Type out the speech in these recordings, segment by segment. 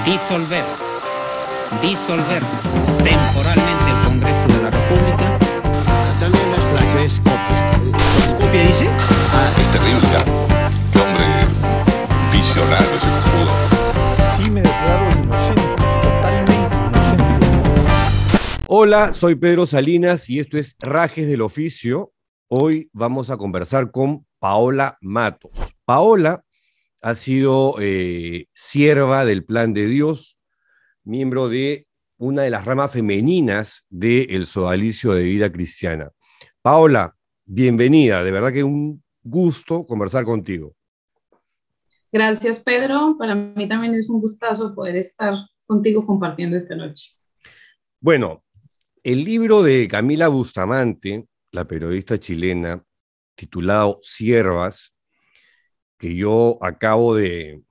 Disolver. Disolver temporalmente el Congreso de la República. También las plagio es copia. ¿Copia dice? Es terrible, ya. Qué hombre visionario ese cojudo. Sí, me declaro inocente, totalmente inocente. Hola, soy Pedro Salinas y esto es Rajes del Oficio. Hoy vamos a conversar con Paola Matos. Paola ha sido sierva del Plan de Dios, miembro de una de las ramas femeninas del Sodalicio de Vida Cristiana. Paola, bienvenida, de verdad que un gusto conversar contigo. Gracias, Pedro. Para mí también es un gustazo poder estar contigo compartiendo esta noche. Bueno, el libro de Camila Bustamante, la periodista chilena, titulado Siervas, que yo acabo de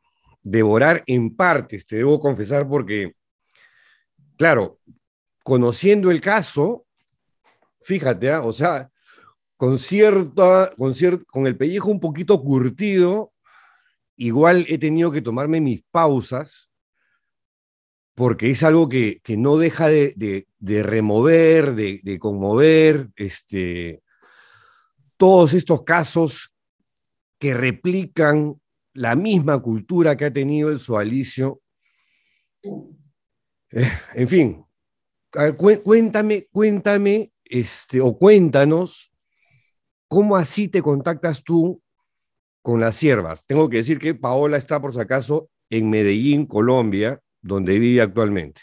devorar en partes, te debo confesar, porque, claro, conociendo el caso, fíjate, o sea, con el pellejo un poquito curtido, igual he tenido que tomarme mis pausas, porque es algo que no deja de remover, de conmover, todos estos casos que replican la misma cultura que ha tenido el sodalicio. En fin, a ver, cuéntame, o cuéntanos, ¿cómo así te contactas tú con las siervas? Tengo que decir que Paola está, por si acaso, en Medellín, Colombia, donde vive actualmente.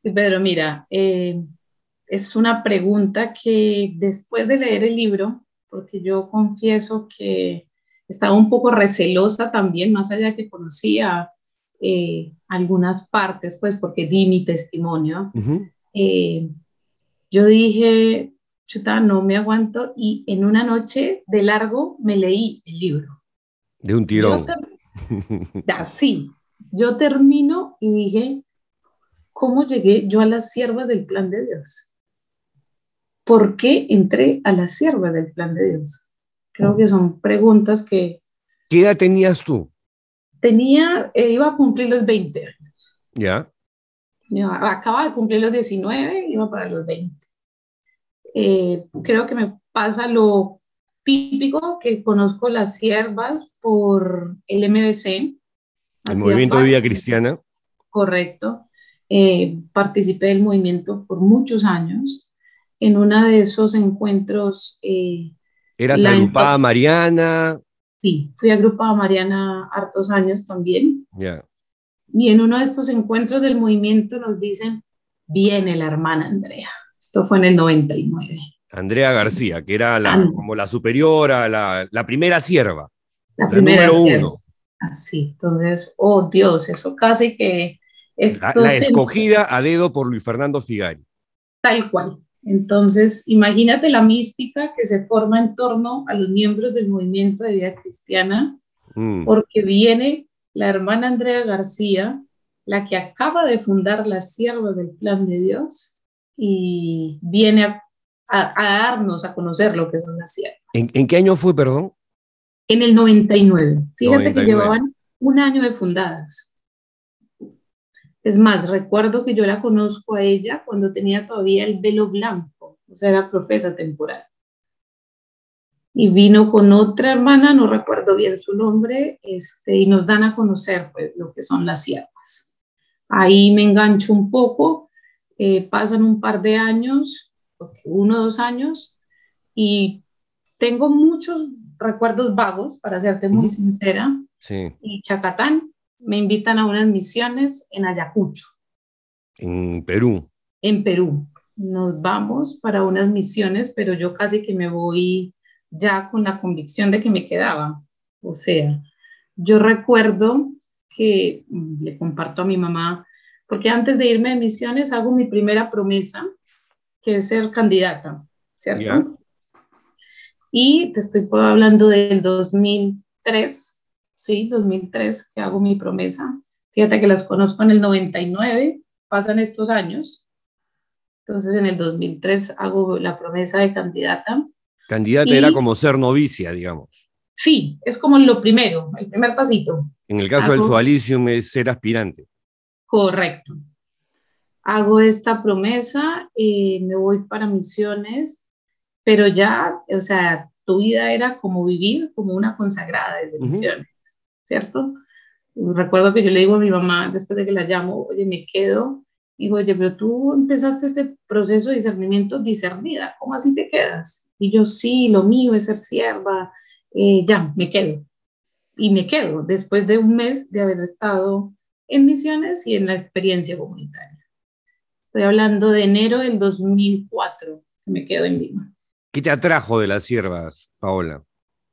Pedro, mira, es una pregunta que después de leer el libro, porque yo confieso que estaba un poco recelosa también, más allá de que conocía algunas partes, pues porque di mi testimonio, Uh-huh. eh, yo dije, chuta, no me aguanto y en una noche de largo me leí el libro. De un Yo, tirón. así, yo termino y dije, ¿cómo llegué yo a la sierva del plan de Dios? ¿Por qué entré a la sierva del plan de Dios? Creo que son preguntas que ¿Qué edad tenías tú? tenía, iba a cumplir los 20 años. ¿Ya? Acaba de cumplir los 19, iba para los 20. Creo que me pasa lo típico, que conozco las siervas por el MBC, El hacía Movimiento de Vida parte, Cristiana. correcto, participé del movimiento por muchos años. En uno de esos encuentros, ¿Eras la agrupada Mariana? sí, fui agrupada Mariana hartos años también. Ya. Y en uno de estos encuentros del movimiento nos dicen, viene la hermana Andrea. Esto fue en el 99. Andrea García, que era And- como la superiora, la primera sierva, la la primera número sierva. uno, Así, entonces, oh Dios, eso casi que esto la se escogida a dedo por Luis Fernando Figari. tal cual. Entonces, imagínate la mística que se forma en torno a los miembros del movimiento de vida cristiana, Mm. porque viene la hermana Andrea García, la que acaba de fundar la Sierva del Plan de Dios, y viene a darnos a conocer lo que son las siervas. ¿En qué año fue, perdón? En el 99, fíjate que 99. llevaban un año de fundadas. Es más, recuerdo que yo la conozco a ella cuando tenía todavía el velo blanco, o sea, era profesa temporal. Y vino con otra hermana, no recuerdo bien su nombre, y nos dan a conocer pues, lo que son las siervas. Ahí me engancho un poco, pasan un par de años, 1 o 2 años, y tengo muchos recuerdos vagos, para serte muy Ujú. sincera, Sí, y Chacatán me invitan a unas misiones en Ayacucho, en Perú. en Perú. Nos vamos para unas misiones, pero yo casi que me voy ya con la convicción de que me quedaba. O sea, yo recuerdo que le comparto a mi mamá, porque antes de irme de misiones hago mi primera promesa, que es ser candidata, ¿Ya? ¿cierto? Y te estoy hablando del 2003, ¿sí? 2003 que hago mi promesa. Fíjate que las conozco en el 99, pasan estos años. Entonces en el 2003 hago la promesa de candidata Candidata era y como ser novicia, digamos. Sí, es como lo primero, el primer pasito. En el caso del Hago, Sodalicium es ser aspirante. correcto. Hago esta promesa, me voy para misiones, pero ya, o sea, tu vida era como vivir como una consagrada desde Ujú. misiones, ¿cierto? Recuerdo que yo le digo a mi mamá, después de que la llamo, oye, me quedo, digo, oye, pero tú empezaste este proceso de discernimiento discernida, ¿cómo así te quedas? Y yo, sí, lo mío es ser sierva, ya, me quedo. Y me quedo después de un mes de haber estado en misiones y en la experiencia comunitaria. Estoy hablando de enero del 2004, que me quedo en Lima. ¿Qué te atrajo de las siervas, Paola?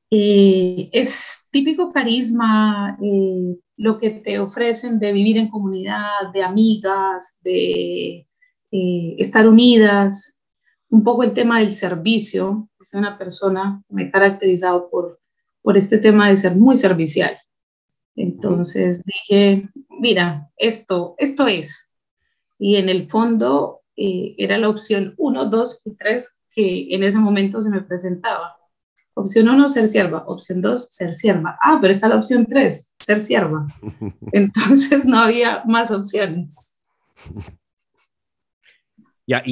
Es típico carisma, lo que te ofrecen de vivir en comunidad, de amigas, de estar unidas, un poco el tema del servicio. Soy una persona que me he caracterizado por este tema de ser muy servicial. Ujú. Entonces dije, mira, esto es. Y en el fondo era la opción uno, 2 y 3 que en ese momento se me presentaba. Opción uno, ser sierva. Opción 2, ser sierva. Ah, pero está la opción 3, ser sierva. Entonces no había más opciones. Ya,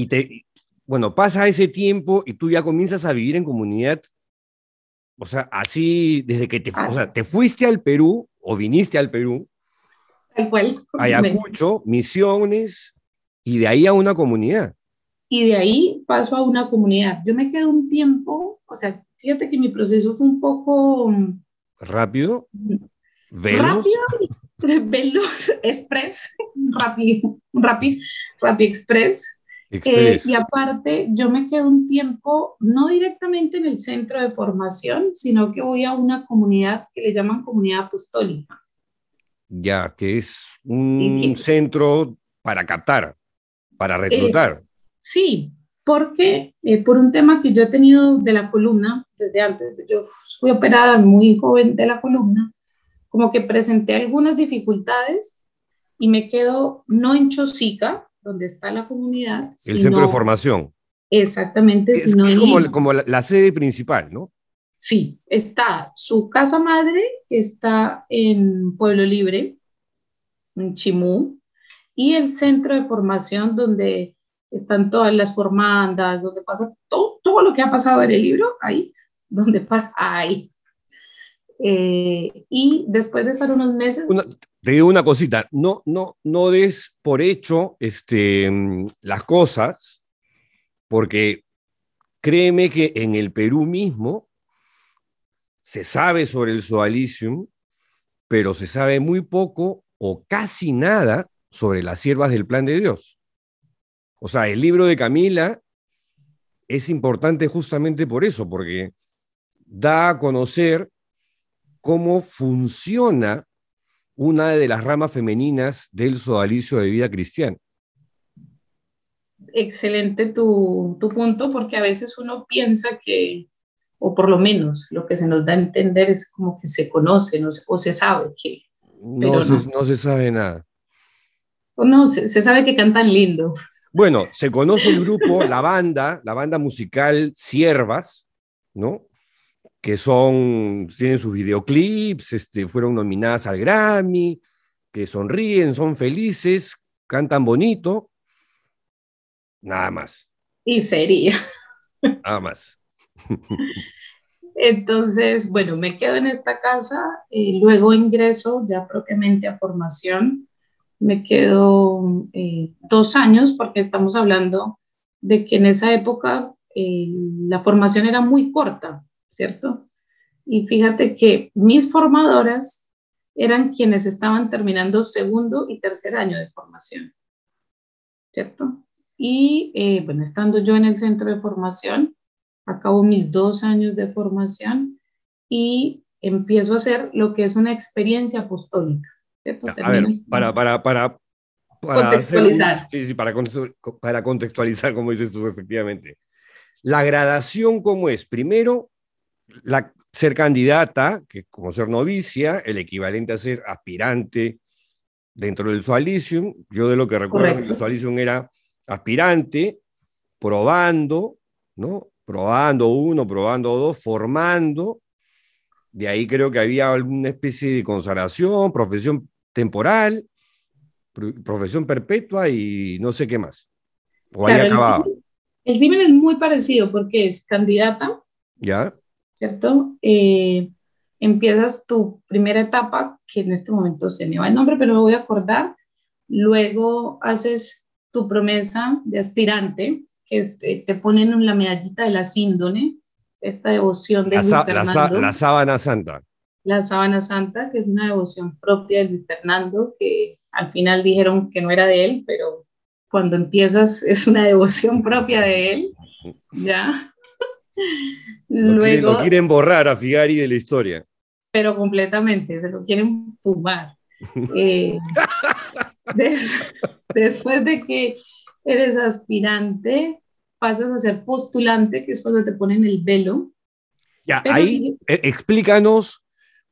bueno, pasa ese tiempo y tú ya comienzas a vivir en comunidad, o sea, así desde que o Ah, sea, te fuiste al Perú o viniste al Perú, tal cual. Ayacucho, Misiones, y de ahí a una comunidad. Y de ahí paso a una comunidad. Yo me quedo un tiempo, o sea, fíjate que mi proceso fue un poco Rápido, veloz, rápido, veloz, express, rápido, rápido, rápido express. Y express. aparte, yo me quedo un tiempo, no directamente en el centro de formación, sino que voy a una comunidad que le llaman comunidad apostólica. Ya, que es Y un que centro para captar, para es, reclutar. sí, porque por un tema que yo he tenido de la columna, desde antes, yo fui operada muy joven de la columna, como que presenté algunas dificultades y me quedo no en Chosica, donde está la comunidad, El centro de sino formación. exactamente, sino Es en como, Lima. como la sede principal, ¿no? Sí, está su casa madre, que está en Pueblo Libre, en Chimú, y el centro de formación donde están todas las formandas, donde pasa todo lo que ha pasado en el libro, ahí, donde pasa, ahí. Y después de estar unos meses, Te digo una cosita, no des por hecho las cosas, porque créeme que en el Perú mismo se sabe sobre el Sodalicium, pero se sabe muy poco o casi nada sobre las siervas del plan de Dios. O sea, el libro de Camila es importante justamente por eso, porque da a conocer cómo funciona una de las ramas femeninas del sodalicio de vida cristiana. excelente tu punto, porque a veces uno piensa que, o por lo menos lo que se nos da a entender es como que se conoce, no se, o se sabe que, pero no. No se sabe nada. O no, se sabe que cantan lindo. Bueno, se conoce el grupo, la banda musical Siervas, ¿no? Que tienen sus videoclips, fueron nominadas al Grammy, que sonríen, son felices, cantan bonito, nada más, Y sería. nada más. Entonces, bueno, me quedo en esta casa, luego ingreso ya propiamente a formación, me quedo 2 años porque estamos hablando de que en esa época la formación era muy corta, ¿cierto? Y fíjate que mis formadoras eran quienes estaban terminando segundo y tercer año de formación, ¿cierto? Y bueno, estando yo en el centro de formación, acabo mis 2 años de formación y empiezo a hacer lo que es una experiencia apostólica, ¿cierto? A ver, Termino para hacer contextualizar. sí, sí, para contextualizar, como dices tú, efectivamente. La gradación, ¿cómo es? Primero, ser candidata, que es como ser novicia, el equivalente a ser aspirante dentro del Sodalicium. Yo de lo que recuerdo en el Correcto. Sodalicium era aspirante, probando, ¿no? Probando uno, probando dos, formando, De ahí creo que había alguna especie de consagración, profesión temporal, profesión perpetua y no sé qué más. O ahí Claro, acababa. el símil es muy parecido porque es candidata, ¿Ya? ¿cierto? Empiezas tu primera etapa, que en este momento se me va el nombre, pero lo voy a acordar. Luego haces tu promesa de aspirante, que te ponen la medallita de la síndone, esta devoción de Luis Fernando. La sábana santa. La sábana santa, que es una devoción propia de Luis Fernando, que al final dijeron que no era de él, pero cuando empiezas es una devoción propia de él, ¿ya? Lo Luego, quieren borrar a Figari de la historia. pero completamente, se lo quieren fumar. Eh, después de que eres aspirante, pasas a ser postulante, que es cuando te ponen el velo. Ya, Pero ahí sí, explícanos,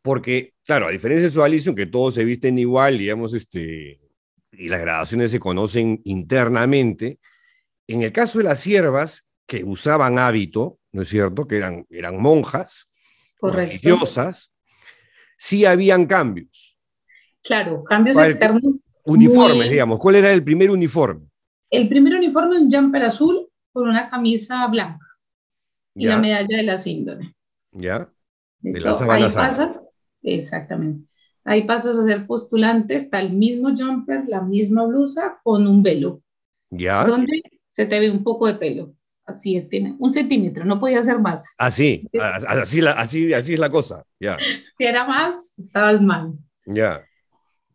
porque, claro, a diferencia de su Alicia, que todos se visten igual, digamos, y las gradaciones se conocen internamente, en el caso de las siervas que usaban hábito, ¿no es cierto?, que eran monjas o correcto. religiosas, sí habían cambios. Claro, cambios ¿Cuál- externos Uniformes, muy. digamos. ¿Cuál era el primer uniforme? El primer uniforme es un jumper azul con una camisa blanca y la ¿Ya? medalla de la síndrome. ¿Ya? De la ¿Listo? sábana Ahí santa. pasas, exactamente. Ahí pasas a ser postulante, está el mismo jumper, la misma blusa con un velo, ¿Ya? donde se te ve un poco de pelo. Así tiene, 1 centímetro, no podía ser más. Así, así es la cosa. Ya, Si era más, estabas mal. ya,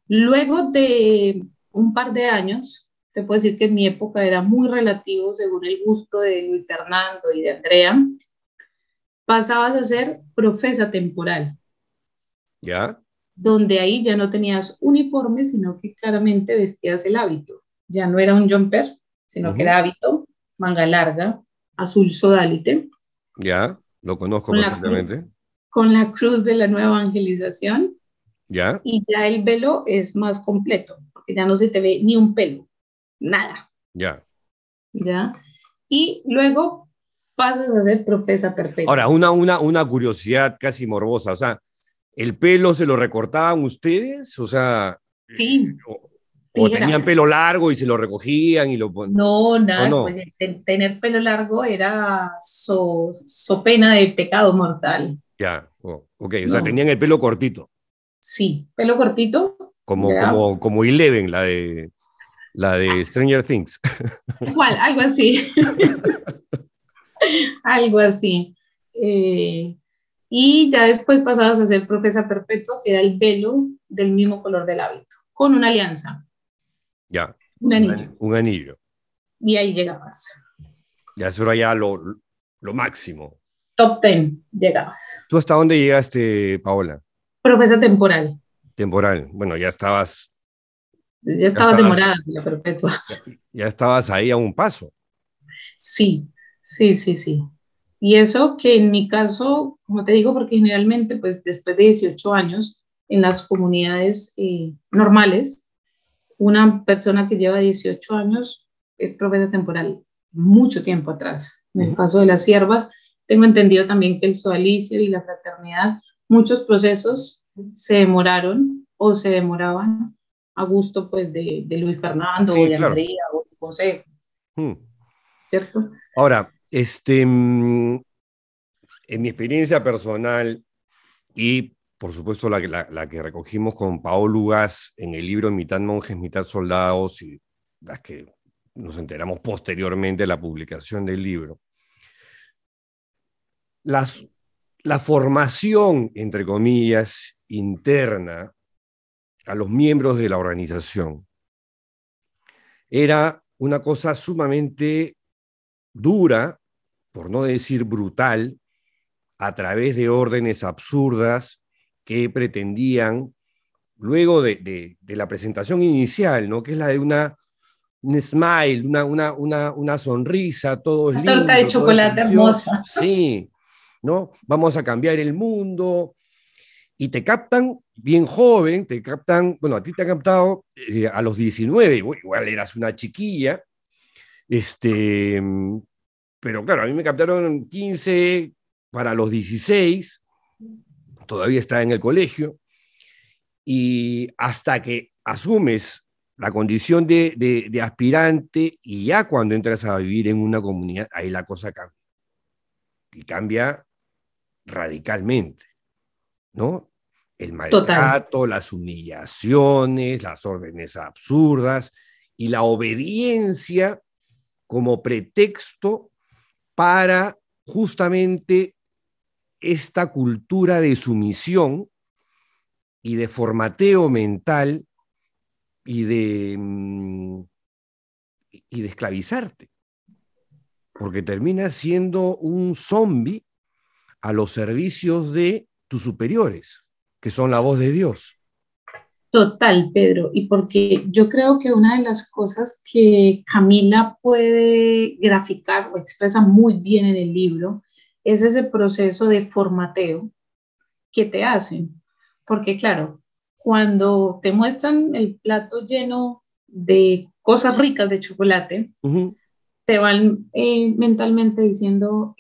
Luego de un par de años, te puedo decir que en mi época era muy relativo según el gusto de Luis Fernando y de Andrea, pasabas a ser profesa temporal, ya. donde ahí ya no tenías uniforme, sino que claramente vestías el hábito. Ya no era un jumper, sino que Ujú. era hábito, manga larga, azul sodalite, Ya, lo conozco con la, perfectamente. con la cruz de la nueva evangelización, Ya, y ya el velo es más completo, porque ya no se te ve ni un pelo, nada, ya. ¿ya? Y luego pasas a ser profesa Ahora, perpetua. una curiosidad casi morbosa. O sea, ¿el pelo se lo recortaban ustedes? O sea, Sí, o tenían tijera. pelo largo y se lo recogían y lo ponían. No, ¿O nada, pues no? tener pelo largo era so pena de pecado mortal. Ya, ok. O sea, No, tenían el pelo cortito, sí, pelo cortito, ya, como Eleven, la de Stranger Things. igual, algo así, algo así. Eh, y ya después pasabas a ser profesa perpetua, que era el velo del mismo color del hábito, con una alianza, Ya, un anillo, un anillo. y ahí llegabas. Ya, eso era ya lo máximo. Top 10 llegabas. ¿Tú hasta dónde llegaste, Paola? Profesa temporal, Temporal. Bueno, ya ya estabas estabas, demorada la perpetua. ya estabas ahí a un paso. Sí, sí, sí, sí. Y eso que en mi caso, como te digo, porque generalmente, pues después de 18 años en las comunidades normales, una persona que lleva 18 años es profeta temporal mucho tiempo atrás. En el Ujú. caso de las siervas, tengo entendido también que el sodalicio y la fraternidad, muchos procesos se demoraron o se demoraban a gusto pues de Luis Fernando o Sí, de claro. Andrea o de José, Mm. ¿cierto? Ahora, en mi experiencia personal y, por supuesto, la que recogimos con Paolo Ugas en el libro Mitad monjes, mitad soldados, y las que nos enteramos posteriormente de la publicación del libro, las, la formación, entre comillas, interna a los miembros de la organización era una cosa sumamente dura, por no decir brutal, a través de órdenes absurdas que pretendían, luego de la presentación inicial, ¿no? Que es la de un smile, una sonrisa, todo es Una torta de lindo, todo es chocolate precioso, hermosa. sí, ¿no? Vamos a cambiar el mundo, y te captan bien joven, te captan, bueno, a ti te han captado a los 19, igual eras una chiquilla, este, pero claro, a mí me captaron 15 para los 16, todavía está en el colegio, y hasta que asumes la condición de aspirante y ya cuando entras a vivir en una comunidad, ahí la cosa cambia. Y cambia radicalmente, ¿no? El Total. maltrato, las humillaciones, las órdenes absurdas y la obediencia como pretexto para justamente esta cultura de sumisión y de formateo mental y de esclavizarte, porque terminas siendo un zombie a los servicios de tus superiores, que son la voz de Dios. Total, Pedro, y porque yo creo que una de las cosas que Camila puede graficar o expresa muy bien en el libro es ese proceso de formateo que te hacen. Porque claro, cuando te muestran el plato lleno de cosas ricas de chocolate, te van mentalmente diciendo,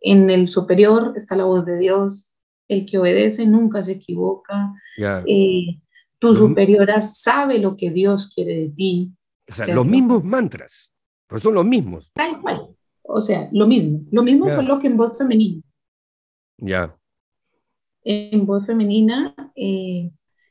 en el superior está la voz de Dios, el que obedece nunca se equivoca, Ya. eh, tu Los, superiora sabe lo que Dios quiere de ti, o sea, los ¿cierto? mismos mantras, pero son los mismos. Tal cual. O sea, lo mismo Ya, solo que en voz femenina. ya. En voz femenina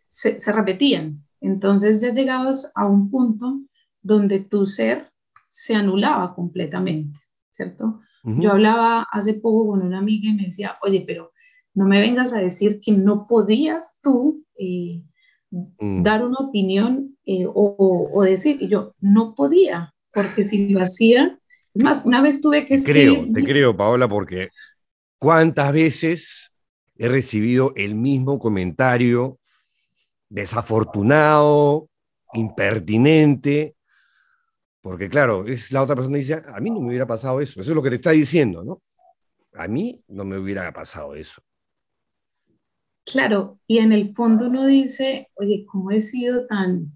se repetían. Entonces ya llegabas a un punto donde tu ser se anulaba completamente, ¿cierto? Yo hablaba hace poco con una amiga y me decía, oye, pero no me vengas a decir que no podías tú dar una opinión o decir, y yo no podía, porque si lo hacía, es más, una vez tuve que escribir. Te creo, Paola, porque ¿cuántas veces he recibido el mismo comentario desafortunado, impertinente? Porque claro, es la otra persona que dice, a mí no me hubiera pasado eso. Eso es lo que te está diciendo, ¿no? A mí no me hubiera pasado eso. Claro, y en el fondo uno dice, oye, ¿cómo he sido tan,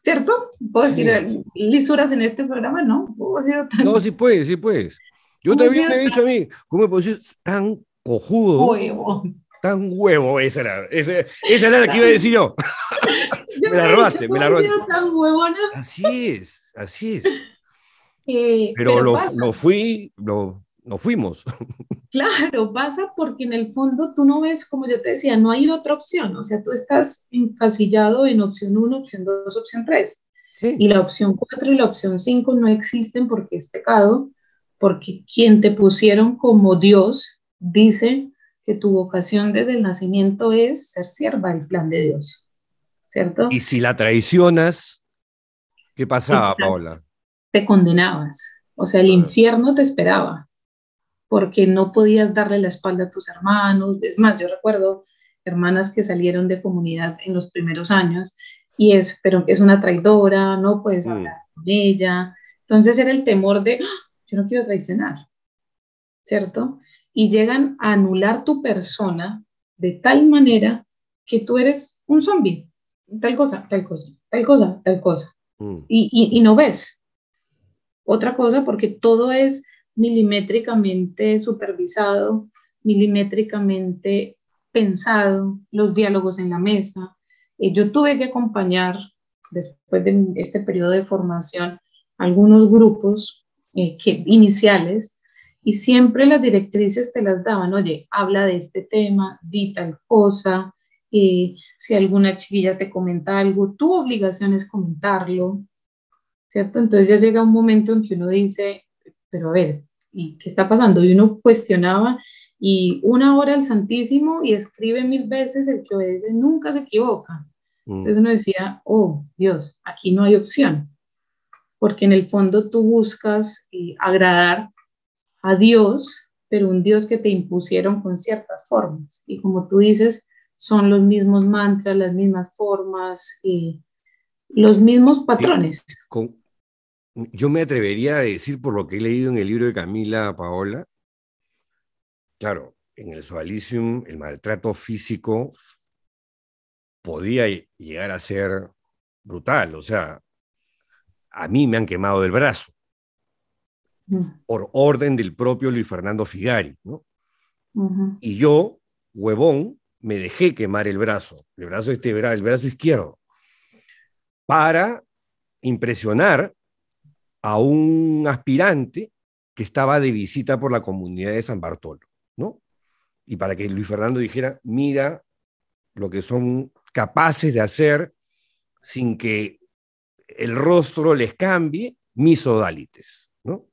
cierto? ¿Puedo decir Sí. lisuras en este programa? No, ¿cómo he sido No, tan, sí puedes, sí puedes. Yo cómo he también sido me he dicho a tan mí, ¿cómo me puedo decir tan cojudo, huevo? tan huevo? Esa era la que iba a decir yo. Yo Me la me he dicho, robaste, me ¿cómo la he robaste. sido tan huevona? Así es, así es. Pero Pero pasa, lo fuimos. claro, pasa porque en el fondo tú no ves, como yo te decía, no hay otra opción, o sea, tú estás encasillado en opción uno, opción 2, opción 3. Sí. Y la opción 4 y la opción 5 no existen porque es pecado, porque quien te pusieron como Dios dice que tu vocación desde el nacimiento es ser sierva del plan de Dios, ¿cierto? Y si la traicionas, ¿qué pasaba, Estás, Paola? te condenabas, o sea, el Ah, infierno te esperaba, porque no podías darle la espalda a tus hermanos. Es más, yo recuerdo hermanas que salieron de comunidad en los primeros años y pero es una traidora, no puedes mm. hablar con ella. Entonces era el temor de, "Ah, yo no quiero traicionar, ¿cierto? Y llegan a anular tu persona de tal manera que tú eres un zombie, tal cosa, tal cosa, tal cosa, tal cosa. Mm. Y no ves otra cosa porque todo es milimétricamente supervisado, milimétricamente pensado, los diálogos en la mesa. Yo tuve que acompañar, después de este periodo de formación, algunos grupos iniciales y siempre las directrices te las daban, oye, habla de este tema, di tal cosa, si alguna chiquilla te comenta algo, tu obligación es comentarlo, ¿cierto? Entonces ya llega un momento en que uno dice, pero a ver, ¿y qué está pasando? Y uno cuestionaba y una hora al Santísimo y escribe 1000 veces, el que obedece nunca se equivoca. Mm. Entonces uno decía, oh Dios, aquí no hay opción, porque en el fondo tú buscas agradar a Dios, pero un Dios que te impusieron con ciertas formas. Y como tú dices, son los mismos mantras, las mismas formas, los mismos Sí, patrones. con- yo me atrevería a decir, por lo que he leído en el libro de Camila Paola, claro, en el Sodalicium el maltrato físico podía llegar a ser brutal. O sea, a mí me han quemado el brazo Mm. por orden del propio Luis Fernando Figari, ¿no? Ujú. Y yo huevón, me dejé quemar el brazo el brazo izquierdo, para impresionar a un aspirante que estaba de visita por la comunidad de San Bartolo, ¿no? Y para que Luis Fernando dijera, mira lo que son capaces de hacer sin que el rostro les cambie, mis odálites, ¿no?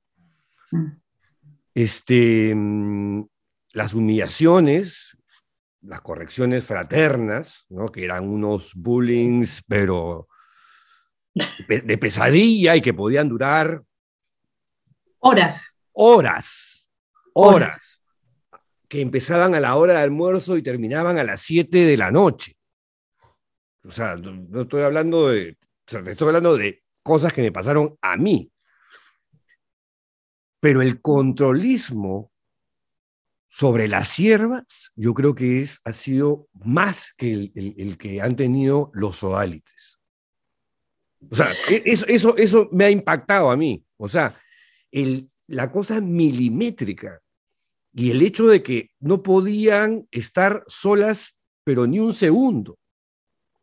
Las humillaciones, las correcciones fraternas, ¿no? Que eran unos bullings, pero de pesadilla y que podían durar Horas. horas, que empezaban a la hora de almuerzo y terminaban a las 7 de la noche. O sea, no estoy hablando de, o sea, estoy hablando de cosas que me pasaron a mí. Pero el controlismo sobre las siervas, yo creo que ha sido más que el que han tenido los odálites. O sea, eso me ha impactado a mí. O sea, la cosa milimétrica y el hecho de que no podían estar solas, pero ni un segundo.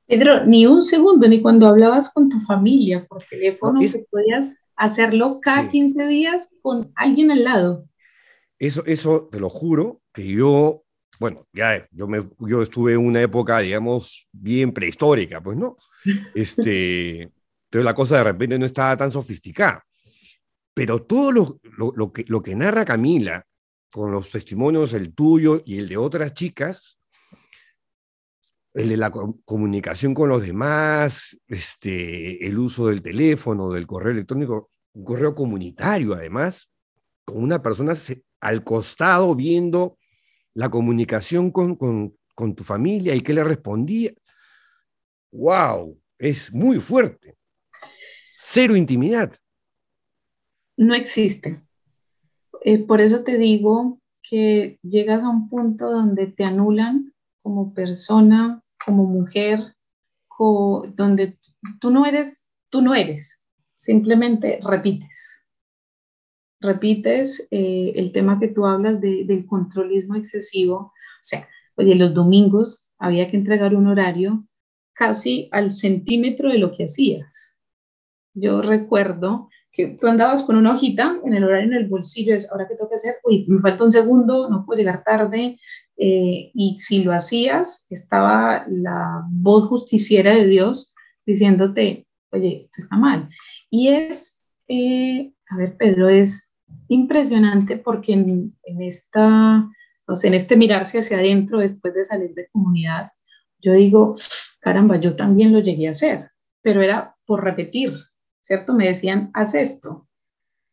Pedro, ni un segundo, ni cuando hablabas con tu familia por teléfono, No, que podías hacerlo cada sí. 15 días con alguien al lado. Eso te lo juro, que yo, bueno, ya yo estuve en una época, digamos, bien prehistórica, pues, ¿no? Entonces la cosa de repente no estaba tan sofisticada. Pero todo lo que narra Camila, con los testimonios, el tuyo y el de otras chicas, el de la comunicación con los demás, el uso del teléfono, del correo electrónico, un correo comunitario además, con una persona al costado viendo la comunicación con tu familia y qué le respondía. ¡Wow! Es muy fuerte. Cero intimidad. No existe. Por eso te digo que llegas a un punto donde te anulan como persona, como mujer, donde tú no eres, simplemente repites el tema que tú hablas del controlismo excesivo. O sea, oye, los domingos había que entregar un horario casi al centímetro de lo que hacías. Yo recuerdo que tú andabas con una hojita en el horario en el bolsillo, es ahora que tengo que hacer, uy, me falta un segundo, no puedo llegar tarde, y si lo hacías, estaba la voz justiciera de Dios diciéndote, oye, esto está mal. Y a ver, Pedro, es impresionante porque o sea, en este mirarse hacia adentro después de salir de comunidad, yo digo, caramba, yo también lo llegué a hacer, pero era por repetir, ¿cierto? Me decían, haz esto.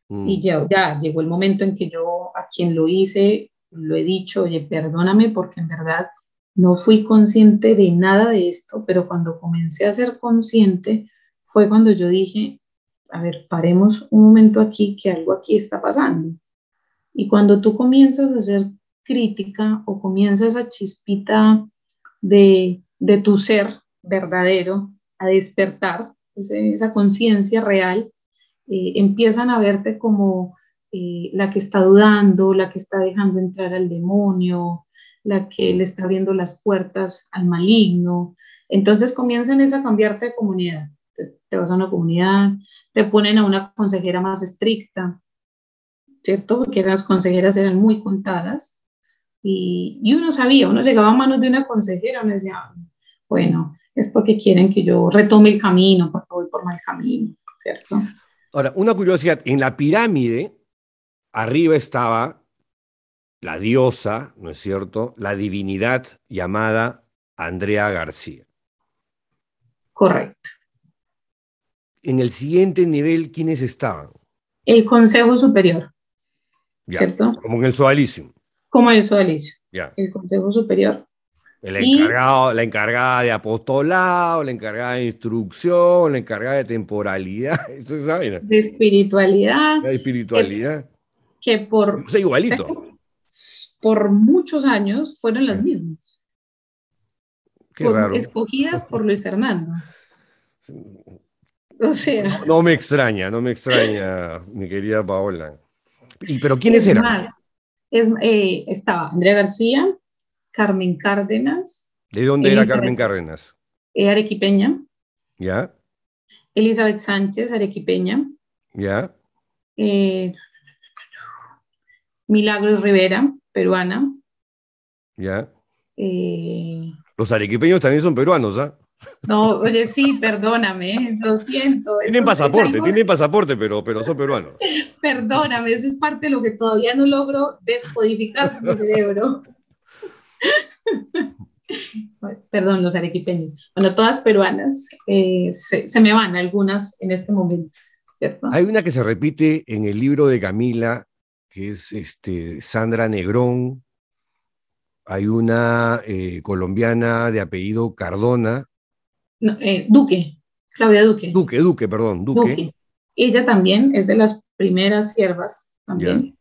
Y ya llegó el momento en que yo a quien lo hice, lo he dicho, oye, perdóname porque en verdad no fui consciente de nada de esto, pero cuando comencé a ser consciente fue cuando yo dije, a ver, paremos un momento aquí, que algo aquí está pasando. Y cuando tú comienzas a hacer crítica o comienza esa chispita de tu ser verdadero a despertar, esa conciencia real, empiezan a verte como la que está dudando, la que está dejando entrar al demonio, la que le está abriendo las puertas al maligno. Entonces comienzan a cambiarte de comunidad. Entonces, te vas a una comunidad, te ponen a una consejera más estricta, ¿cierto? Porque las consejeras eran muy contadas y uno sabía, uno llegaba a manos de una consejera, uno decía, bueno, es porque quieren que yo retome el camino, porque voy por mal camino, ¿cierto? Ahora, una curiosidad, en la pirámide, arriba estaba la diosa, ¿no es cierto?, la divinidad llamada Andrea García. Correcto. En el siguiente nivel, ¿quiénes estaban? El Consejo Superior, Ya, ¿cierto? como en el Sodalicio. Como el Sodalicio, Ya. el Consejo Superior. La encargada de apostolado, la encargada de instrucción, la encargada de temporalidad, eso es vaina. De espiritualidad. La espiritualidad. Que por, o sea, igualito. Por muchos años fueron las mismas. Qué raro. Escogidas por Luis Fernando. O sea. No me extraña, mi querida Paola. ¿Pero quiénes eran? Más, estaba Andrea García, Carmen Cárdenas, ¿De dónde era Elizabeth Carmen Cárdenas? Arequipeña, ¿Ya? Elizabeth Sánchez, arequipeña, ¿Ya? eh, Milagros Rivera, peruana, ¿Ya? eh, Los arequipeños también son peruanos, ¿ah? no, oye, sí, perdóname, lo siento, Tienen eso es pasaporte, algo, pero son peruanos. perdóname, eso es parte de lo que todavía no logro descodificar de mi cerebro. Perdón, los arequipeños. Bueno, todas peruanas, se me van algunas en este momento, ¿cierto? Hay una que se repite en el libro de Camila, que es Sandra Negrón. Hay una colombiana de apellido Cardona. No, Duque, Claudia Duque. Duque. Duque. Ella también es de las primeras siervas Ya. también.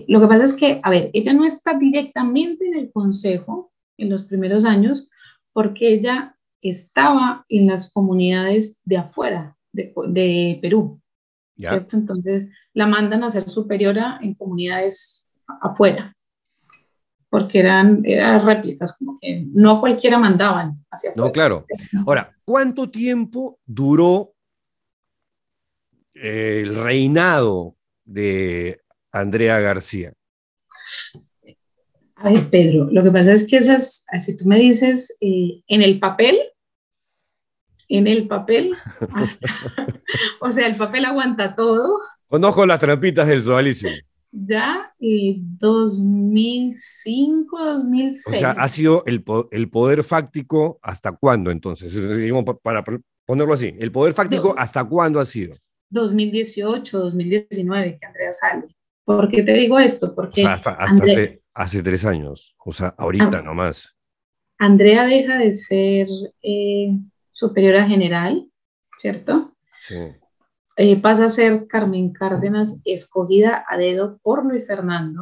Lo que pasa es que, a ver, ella no está directamente en el consejo en los primeros años porque ella estaba en las comunidades de afuera de Perú, Ya. ¿cierto? Entonces la mandan a ser superiora en comunidades afuera porque eran réplicas, como que no cualquiera mandaban hacia No, afuera. claro. Ahora, ¿cuánto tiempo duró el reinado de Andrea García? A ver, Pedro, lo que pasa es que esas, si tú me dices, en el papel, hasta, o sea, el papel aguanta todo, Conozco las trampitas del sodalicio. ya 2005, O sea, 2006, ha sido el poder fáctico hasta cuándo entonces. Digamos, para ponerlo así, el poder fáctico hasta cuándo ha sido. 2018, 2019 que Andrea sale. ¿Por qué te digo esto? O sea, Porque hasta hace 3 años. O sea, ahorita nomás. Andrea deja de ser superiora general, ¿cierto? Sí. Pasa a ser Carmen Cárdenas, escogida a dedo por Luis Fernando,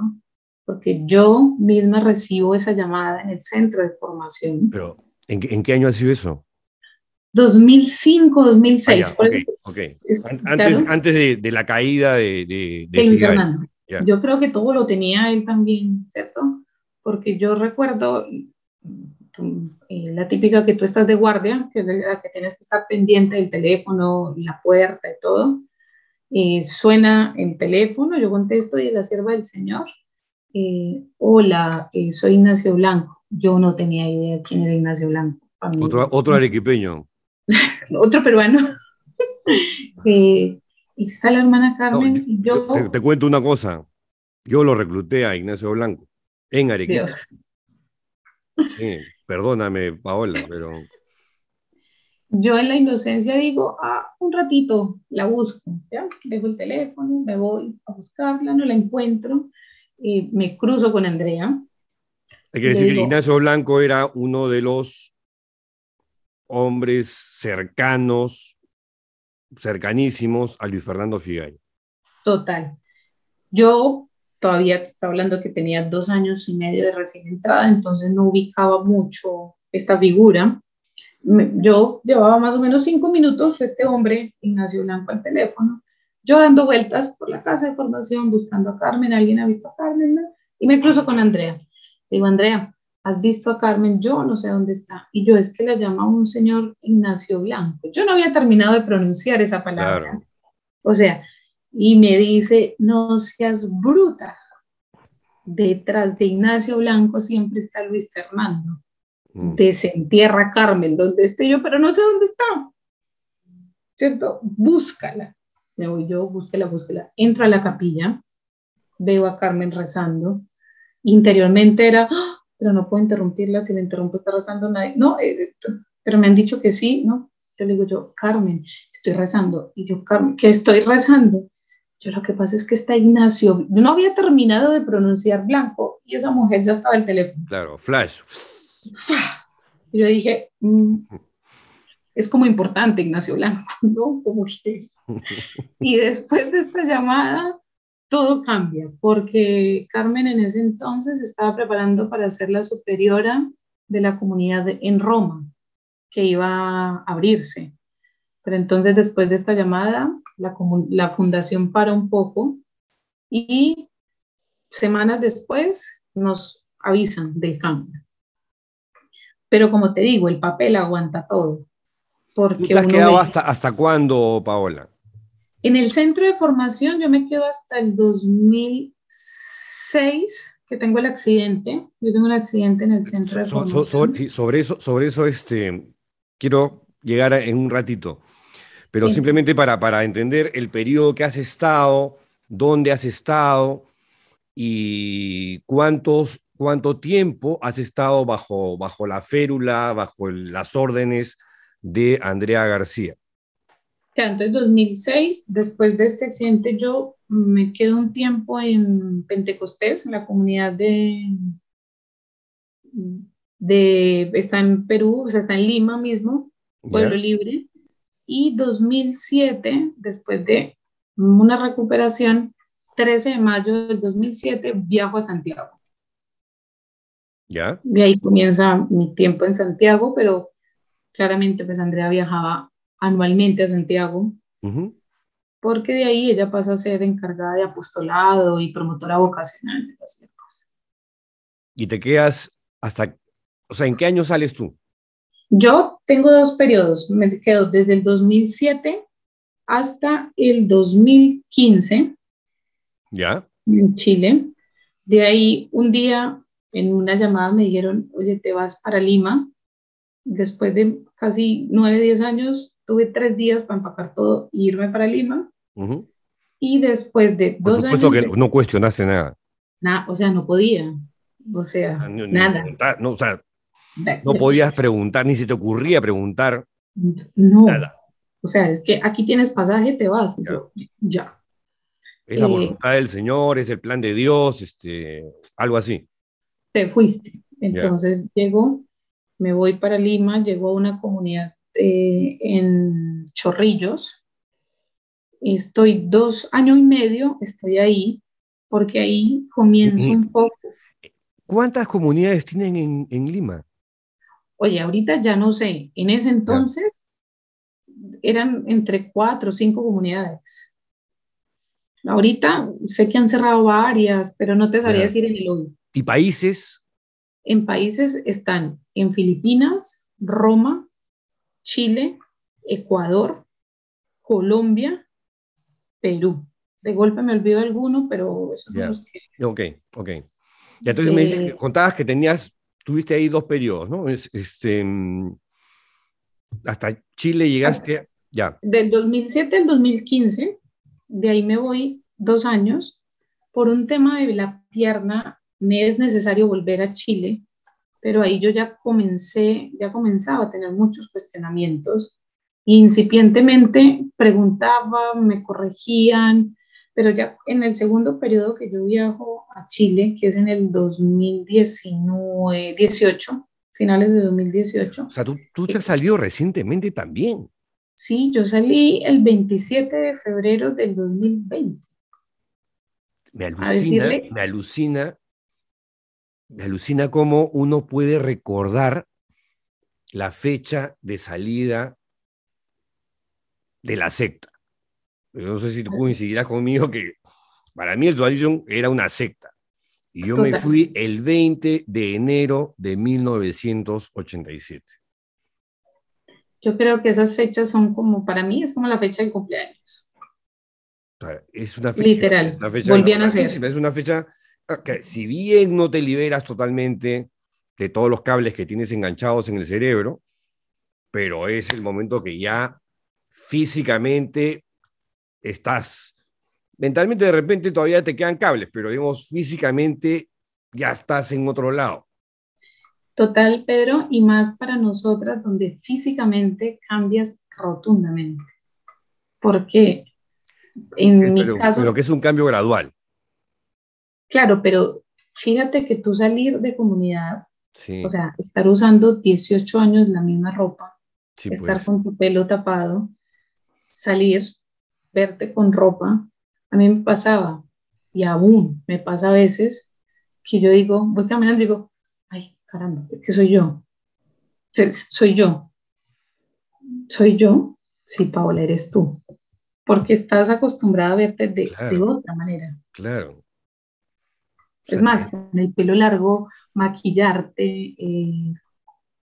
porque yo misma recibo esa llamada en el centro de formación. Pero, ¿en qué año ha sido eso? 2005, 2006. Ah, ya, okay. Antes de la caída de Luis Fernando. Ya. Yo creo que todo lo tenía él también, ¿cierto? Porque yo recuerdo la típica que tú estás de guardia, que tienes que estar pendiente del teléfono, la puerta y todo. Suena el teléfono, yo contesto y es la sierva del señor. Hola, soy Ignacio Blanco. Yo no tenía idea quién era Ignacio Blanco. Otro arequipeño. Otro peruano. Y está la hermana Carmen. No, y yo te cuento una cosa. Yo lo recluté a Ignacio Blanco en Arequipa. Dios. Sí, perdóname, Paola, pero... Yo en la inocencia digo, un ratito la busco, ¿ya? Dejo el teléfono, me voy a buscarla, no la encuentro, me cruzo con Andrea. Hay que decir que Ignacio Blanco era uno de los hombres cercanísimos a Luis Fernando Figay. Total. Yo todavía te estaba hablando que tenía 2 años y medio de recién entrada, entonces no ubicaba mucho esta figura. Yo llevaba más o menos 5 minutos, este hombre, Ignacio Blanco, al teléfono, yo dando vueltas por la casa de formación, buscando a Carmen, alguien ha visto a Carmen, ¿no? Y me cruzo con Andrea. Digo, Andrea, ¿has visto a Carmen? Yo no sé dónde está. Y yo, es que la llama un señor Ignacio Blanco. Yo no había terminado de pronunciar esa palabra. Claro. O sea, y me dice, no seas bruta. Detrás de Ignacio Blanco siempre está Luis Fernando. Desentierra a Carmen donde esté yo, pero no sé dónde está, ¿cierto? Búscala. Me voy yo, búsquela. Entro a la capilla, veo a Carmen rezando. Interiormente era, pero no puedo interrumpirla, si la interrumpo está rezando nadie. No, pero me han dicho que sí, ¿no? Yo le digo Carmen, estoy rezando. Y yo, Carmen, ¿qué estoy rezando? Yo, lo que pasa es que está Ignacio. Yo no había terminado de pronunciar Blanco y esa mujer ya estaba al teléfono. Claro, flash. Y yo dije, es como importante Ignacio Blanco, ¿no? Como que... Y después de esta llamada, todo cambia, porque Carmen en ese entonces estaba preparando para ser la superiora de la comunidad en Roma, que iba a abrirse. Pero entonces, después de esta llamada, la fundación para un poco y semanas después nos avisan del cambio. Pero como te digo, el papel aguanta todo. ¿Tú Porque te has uno quedado ve, hasta cuándo, Paola? en el centro de formación yo me quedo hasta el 2006, que tengo el accidente. Yo tengo un accidente en el centro de formación. Sí, sobre eso quiero llegar en un ratito, pero En- simplemente para entender el periodo que has estado, dónde has estado y cuánto tiempo has estado bajo la férula, bajo las órdenes de Andrea García. Claro, entonces 2006, después de este accidente, yo me quedo un tiempo en Pentecostés, en la comunidad está en Perú, o sea, está en Lima mismo, Pueblo ¿Ya? Libre. Y 2007, después de una recuperación, 13 de mayo del 2007, viajo a Santiago. ¿Ya? Y ahí comienza mi tiempo en Santiago, pero claramente pues Andrea viajaba anualmente a Santiago, Ujú. porque de ahí ella pasa a ser encargada de apostolado y promotora vocacional. Y te quedas hasta, o sea, ¿en qué año sales tú? Yo tengo dos periodos, me quedo desde el 2007 hasta el 2015 ¿Ya? en Chile. De ahí un día en una llamada me dijeron, oye, te vas para Lima. Después de casi 9, 10 años, tuve 3 días para empacar todo e irme para Lima. Ujú. Y después de Por 2 años, supuesto que no cuestionaste nada. o sea, no podía. O sea, Ni nada. preguntar, no, o sea, De- no de- podías preguntar, ni se te ocurría preguntar no. nada. O sea, es que aquí tienes pasaje, te vas. Y ¿Ya? yo, ya. Es la Eh, voluntad del Señor, es el plan de Dios, algo así. te fuiste. ¿Ya? Entonces llego, me voy para Lima, llego a una comunidad en Chorrillos. Estoy 2 años y medio, estoy ahí, porque ahí comienzo Y un poco. ¿cuántas comunidades tienen en Lima? Oye, ahorita ya no sé, en ese ¿Ya? entonces eran entre 4 o 5 comunidades. Ahorita sé que han cerrado varias, pero no te sabría ¿Ya? decir en el hoy. ¿Y países? En países están en Filipinas, Roma, Chile, Ecuador, Colombia, Perú. De golpe me olvido alguno, pero esos son ¿Ya? los que... Ok, ok. Y entonces me dices que eh, contabas que tuviste ahí 2 periodos, ¿no? Hasta Chile llegaste, ya. del 2007 al 2015, de ahí me voy 2 años. Por un tema de la pierna, me es necesario volver a Chile, pero ahí yo ya comenzaba a tener muchos cuestionamientos. Incipientemente preguntaba, me corregían, pero ya en el segundo periodo que yo viajo a Chile, que es en el 2019, 18, finales de O 2018, sea, tú te has salido recientemente también. sí, yo salí el 27 de febrero del 2020 Me a alucina, decirle, me alucina, me alucina cómo uno puede recordar la fecha de salida de la secta. Yo no sé si tú coincidirás conmigo que para mí el Tradition era una secta. Y yo me total, fui el 20 de enero de 1987. yo creo que esas fechas son como, para mí es como la fecha de cumpleaños, O sea, es literal, una fecha volvían a ser. importantísima, es una fecha que si bien no te liberas totalmente de todos los cables que tienes enganchados en el cerebro, pero es el momento que ya físicamente estás, mentalmente de repente todavía te quedan cables, pero digamos físicamente ya estás en otro lado. Total, Pedro, y más para nosotras, donde físicamente cambias rotundamente. Porque en mi Pero caso, que es un cambio gradual. claro, pero fíjate que tú salir de comunidad, o Sí, sea, estar usando 18 años la misma ropa, sí, estar pues. con tu pelo tapado, salir, verte con ropa, a mí me pasaba, y aún me pasa a veces, que yo digo, voy caminando y digo, ay, caramba, es que soy yo, soy yo, soy yo, sí, Paola, eres tú, porque estás acostumbrada a verte de Claro, otra manera. claro. Es más, con el pelo largo, maquillarte,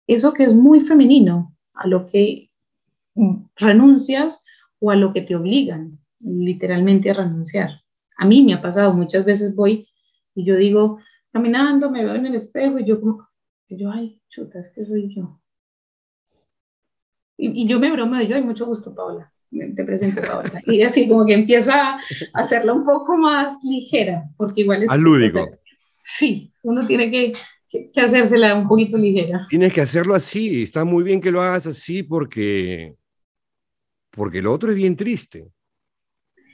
eso que es muy femenino, a lo que renuncias o a lo que te obligan literalmente a renunciar. A mí me ha pasado, muchas veces voy y yo digo, caminando, me veo en el espejo y yo como, ay, chuta, es que soy yo. Y yo me bromeo, yo, hay mucho gusto, Paola, te presento, Paola. Y así como que empiezo a hacerla un poco más ligera, porque igual es... Lúdico. O sea, sí, uno tiene que hacérsela un poquito ligera. Tienes que hacerlo así, está muy bien que lo hagas así porque lo otro es bien triste.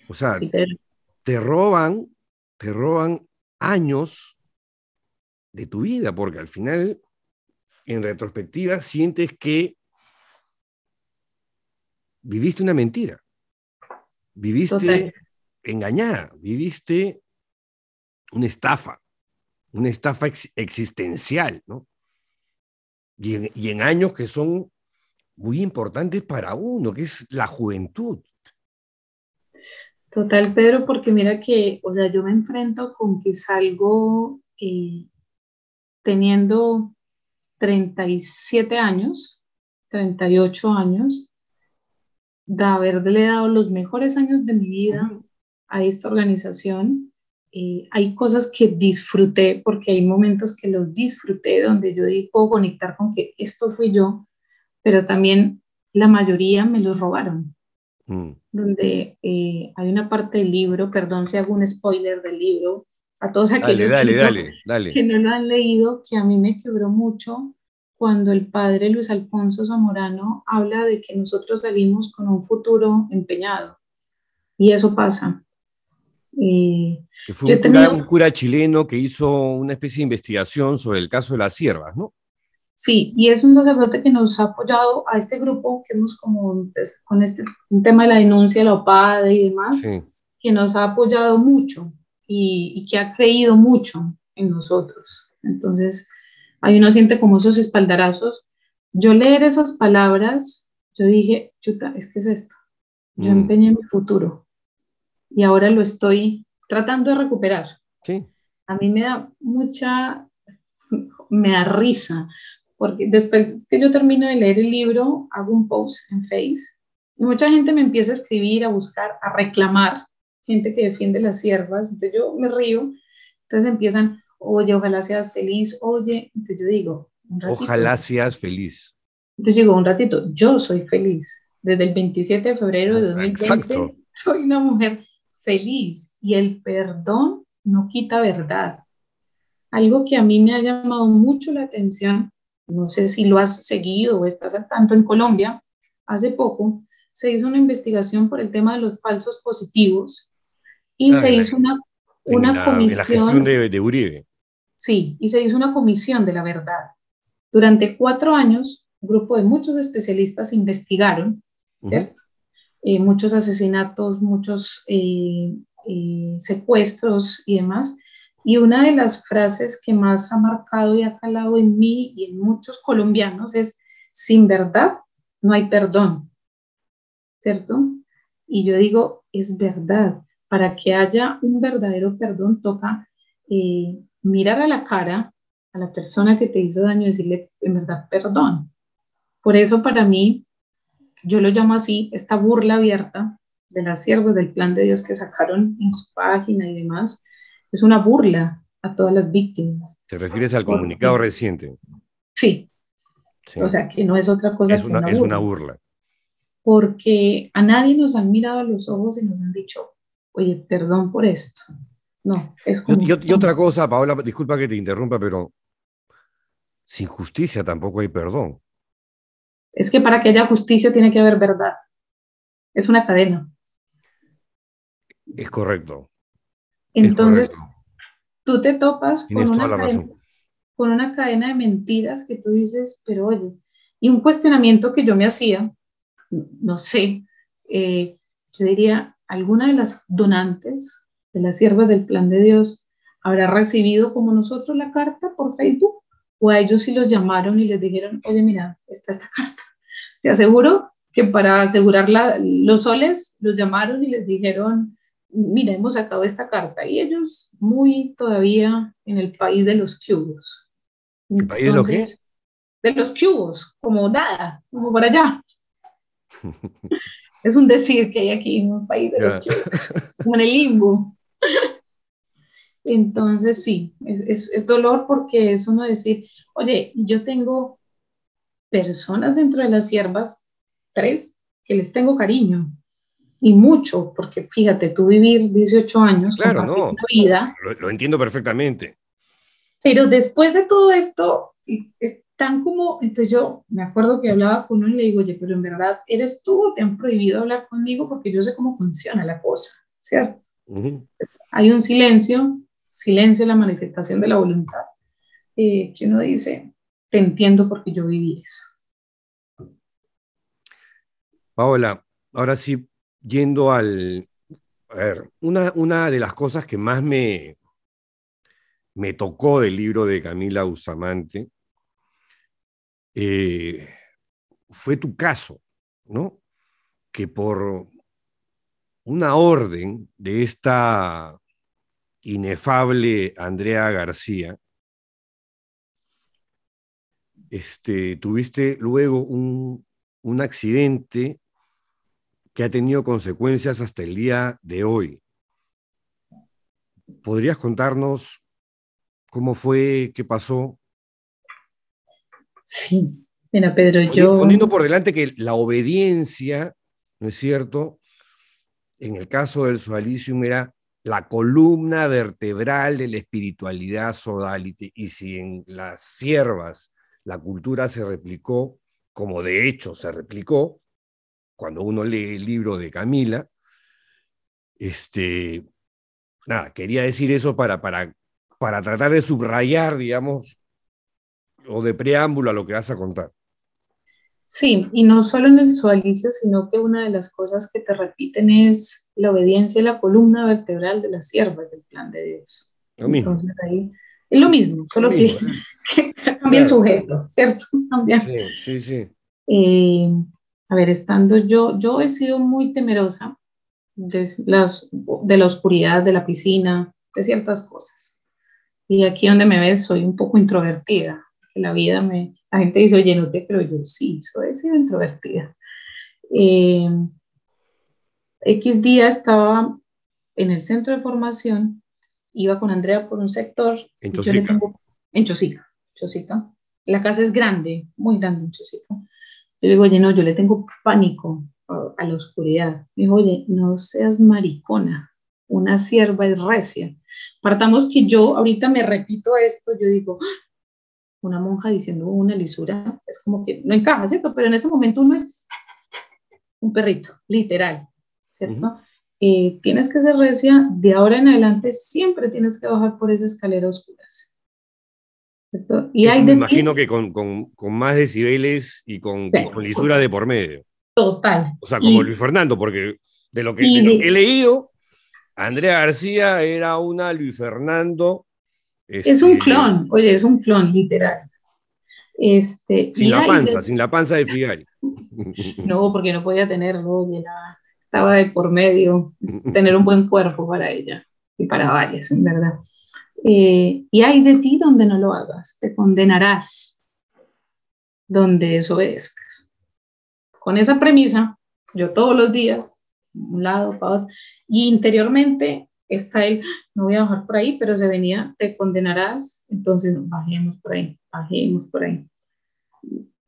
O sea, Sí, pero... te roban años de tu vida, porque al final, en retrospectiva, sientes que viviste una mentira, viviste Total. engañada, viviste una estafa existencial, ¿no? Y en años que son muy importantes para uno, que es la juventud. Total, Pedro, porque mira que, o sea, yo me enfrento con que salgo teniendo 37 años, 38 años, de haberle dado los mejores años de mi vida a esta organización. Hay cosas que disfruté, porque hay momentos que los disfruté, donde yo puedo conectar con que esto fui yo, pero también la mayoría me los robaron. Donde hay una parte del libro, perdón si hago un spoiler del libro, a todos aquellos Dale. que no lo han leído, que a mí me quebró mucho cuando el padre Luis Alfonso Zamorano habla de que nosotros salimos con un futuro empeñado. Y eso pasa. Que fue un cura chileno que hizo una especie de investigación sobre el caso de las siervas, ¿no? Sí, y es un sacerdote que nos ha apoyado a este grupo que hemos como pues, con un tema de la denuncia, la OPADE y demás, sí, que nos ha apoyado mucho y que ha creído mucho en nosotros. Entonces, ahí uno siente como esos espaldarazos. Yo leer esas palabras, yo dije, chuta, es que es esto. Yo empeñé mi futuro y ahora lo estoy tratando de recuperar. Sí. A mí me da risa, porque después que yo termino de leer el libro, hago un post en Face y mucha gente me empieza a escribir, a buscar, a reclamar, gente que defiende las siervas, entonces yo me río, entonces empiezan, oye, ojalá seas feliz, oye, entonces yo digo, un ratito. Ojalá seas feliz. Entonces digo, un ratito, yo soy feliz, desde el 27 de febrero de 2020, exacto, soy una mujer feliz y el perdón no quita verdad. Algo que a mí me ha llamado mucho la atención, no sé si lo has seguido o estás al tanto en Colombia, hace poco se hizo una investigación por el tema de los falsos positivos y se hizo una comisión. En la gestión de Uribe. Sí, y se hizo una comisión de la verdad. Durante 4 años, un grupo de muchos especialistas investigaron, ¿cierto? Muchos asesinatos, muchos secuestros y demás. Y una de las frases que más ha marcado y ha calado en mí y en muchos colombianos es, sin verdad no hay perdón, ¿cierto? Y yo digo, es verdad, para que haya un verdadero perdón toca mirar a la cara a la persona que te hizo daño y decirle, en verdad, perdón. Por eso para mí, yo lo llamo así, esta burla abierta de las siervas del Plan de Dios que sacaron en su página y demás, es una burla a todas las víctimas. ¿Te refieres al comunicado reciente? Sí. O sea, que no es otra cosa que es una burla. Porque a nadie nos han mirado a los ojos y nos han dicho, oye, perdón por esto. No, es como... Y otra cosa, Paola, disculpa que te interrumpa, pero sin justicia tampoco hay perdón. Es que para que haya justicia tiene que haber verdad. Es una cadena. Es correcto. Entonces, tú te topas con una cadena de mentiras que tú dices, pero oye, y un cuestionamiento que yo me hacía, no sé, yo diría, ¿alguna de las donantes de las siervas del Plan de Dios habrá recibido como nosotros la carta por Facebook? ¿O a ellos sí los llamaron y les dijeron, oye, mira, está esta carta? Te aseguro que para asegurar los soles, los llamaron y les dijeron, mira, hemos sacado esta carta y ellos muy todavía en el país de los cubos. ¿El país de lo qué? Entonces, de los cubos, como nada, como para allá. Es un decir que hay aquí en un país de los Ya. cubos, como en el limbo. Entonces, sí, es dolor porque es uno decir, oye, yo tengo personas dentro de las siervas, 3, que les tengo cariño y mucho, porque fíjate, tú vivir 18 años, Claro, compartir no, una vida, lo entiendo perfectamente. pero después de todo esto, es tan como, entonces yo me acuerdo que hablaba con uno y le digo, oye, pero en verdad, ¿eres tú o te han prohibido hablar conmigo? Porque yo sé cómo funciona la cosa, ¿cierto? Ujú. Hay un silencio, silencio es la manifestación de la voluntad, que uno dice, te entiendo porque yo viví eso. Paola, ahora sí, yendo al... A ver, una de las cosas que más me tocó del libro de Camila Bustamante eh, fue tu caso, ¿no? Que por una orden de esta inefable Andrea García, tuviste luego un accidente que ha tenido consecuencias hasta el día de hoy. ¿Podrías contarnos cómo fue, qué pasó? Sí, mira, Pedro, yo, Poniendo por delante que la obediencia, ¿no es cierto? En el caso del Sodalicium era la columna vertebral de la espiritualidad sodalite, y si en las siervas la cultura se replicó, como de hecho se replicó, cuando uno lee el libro de Camila, nada, quería decir eso para tratar de subrayar, digamos, o de preámbulo a lo que vas a contar. sí, y no solo en el sualicio, sino que una de las cosas que te repiten es la obediencia a la columna vertebral de las siervas del plan de Dios. Lo mismo. Entonces ahí es lo mismo, Lo solo mismo, que cambia el claro. sujeto, ¿cierto? Cambia. Sí, sí, sí. Eh, a ver, estando yo he sido muy temerosa de la oscuridad, de la piscina, de ciertas cosas. Y aquí donde me ves soy un poco introvertida. La gente dice, oye, no te creo, yo sí, he sido introvertida. Eh, X día estaba en el centro de formación, iba con Andrea por un sector, En y yo le Chosica. tengo, en Chosica, Chosica. La casa es grande, muy grande en Chosica. Yo le digo, oye, no, yo le tengo pánico a la oscuridad. Me dijo, oye, no seas maricona, una sierva es recia. Partamos que yo ahorita me repito esto, yo digo, ¡ah! Una monja diciendo una lisura, es como que no encaja, ¿cierto? Pero en ese momento uno es un perrito, literal, Uh-huh. ¿cierto? Tienes que ser recia, de ahora en adelante siempre tienes que bajar por esa escalera oscura, ¿cierto? Y Esto hay me de ti, imagino que con más decibeles y con lisura de por medio. total. O sea, como Y, Luis Fernando, porque de y lo que he de, leído, Andrea García era una Luis Fernando es un este, clon, oye, es un clon, literal. Y hay de, sin la panza de Figari. no, porque no podía tenerlo, oye, estaba de por medio, tener un buen cuerpo para ella y para varias, en verdad. Y hay de ti donde no lo hagas, te condenarás donde desobedezcas. Con esa premisa, yo todos los días, un lado para otro, y interiormente está el, no voy a bajar por ahí, pero se venía, te condenarás, entonces bajemos por ahí, bajemos por ahí.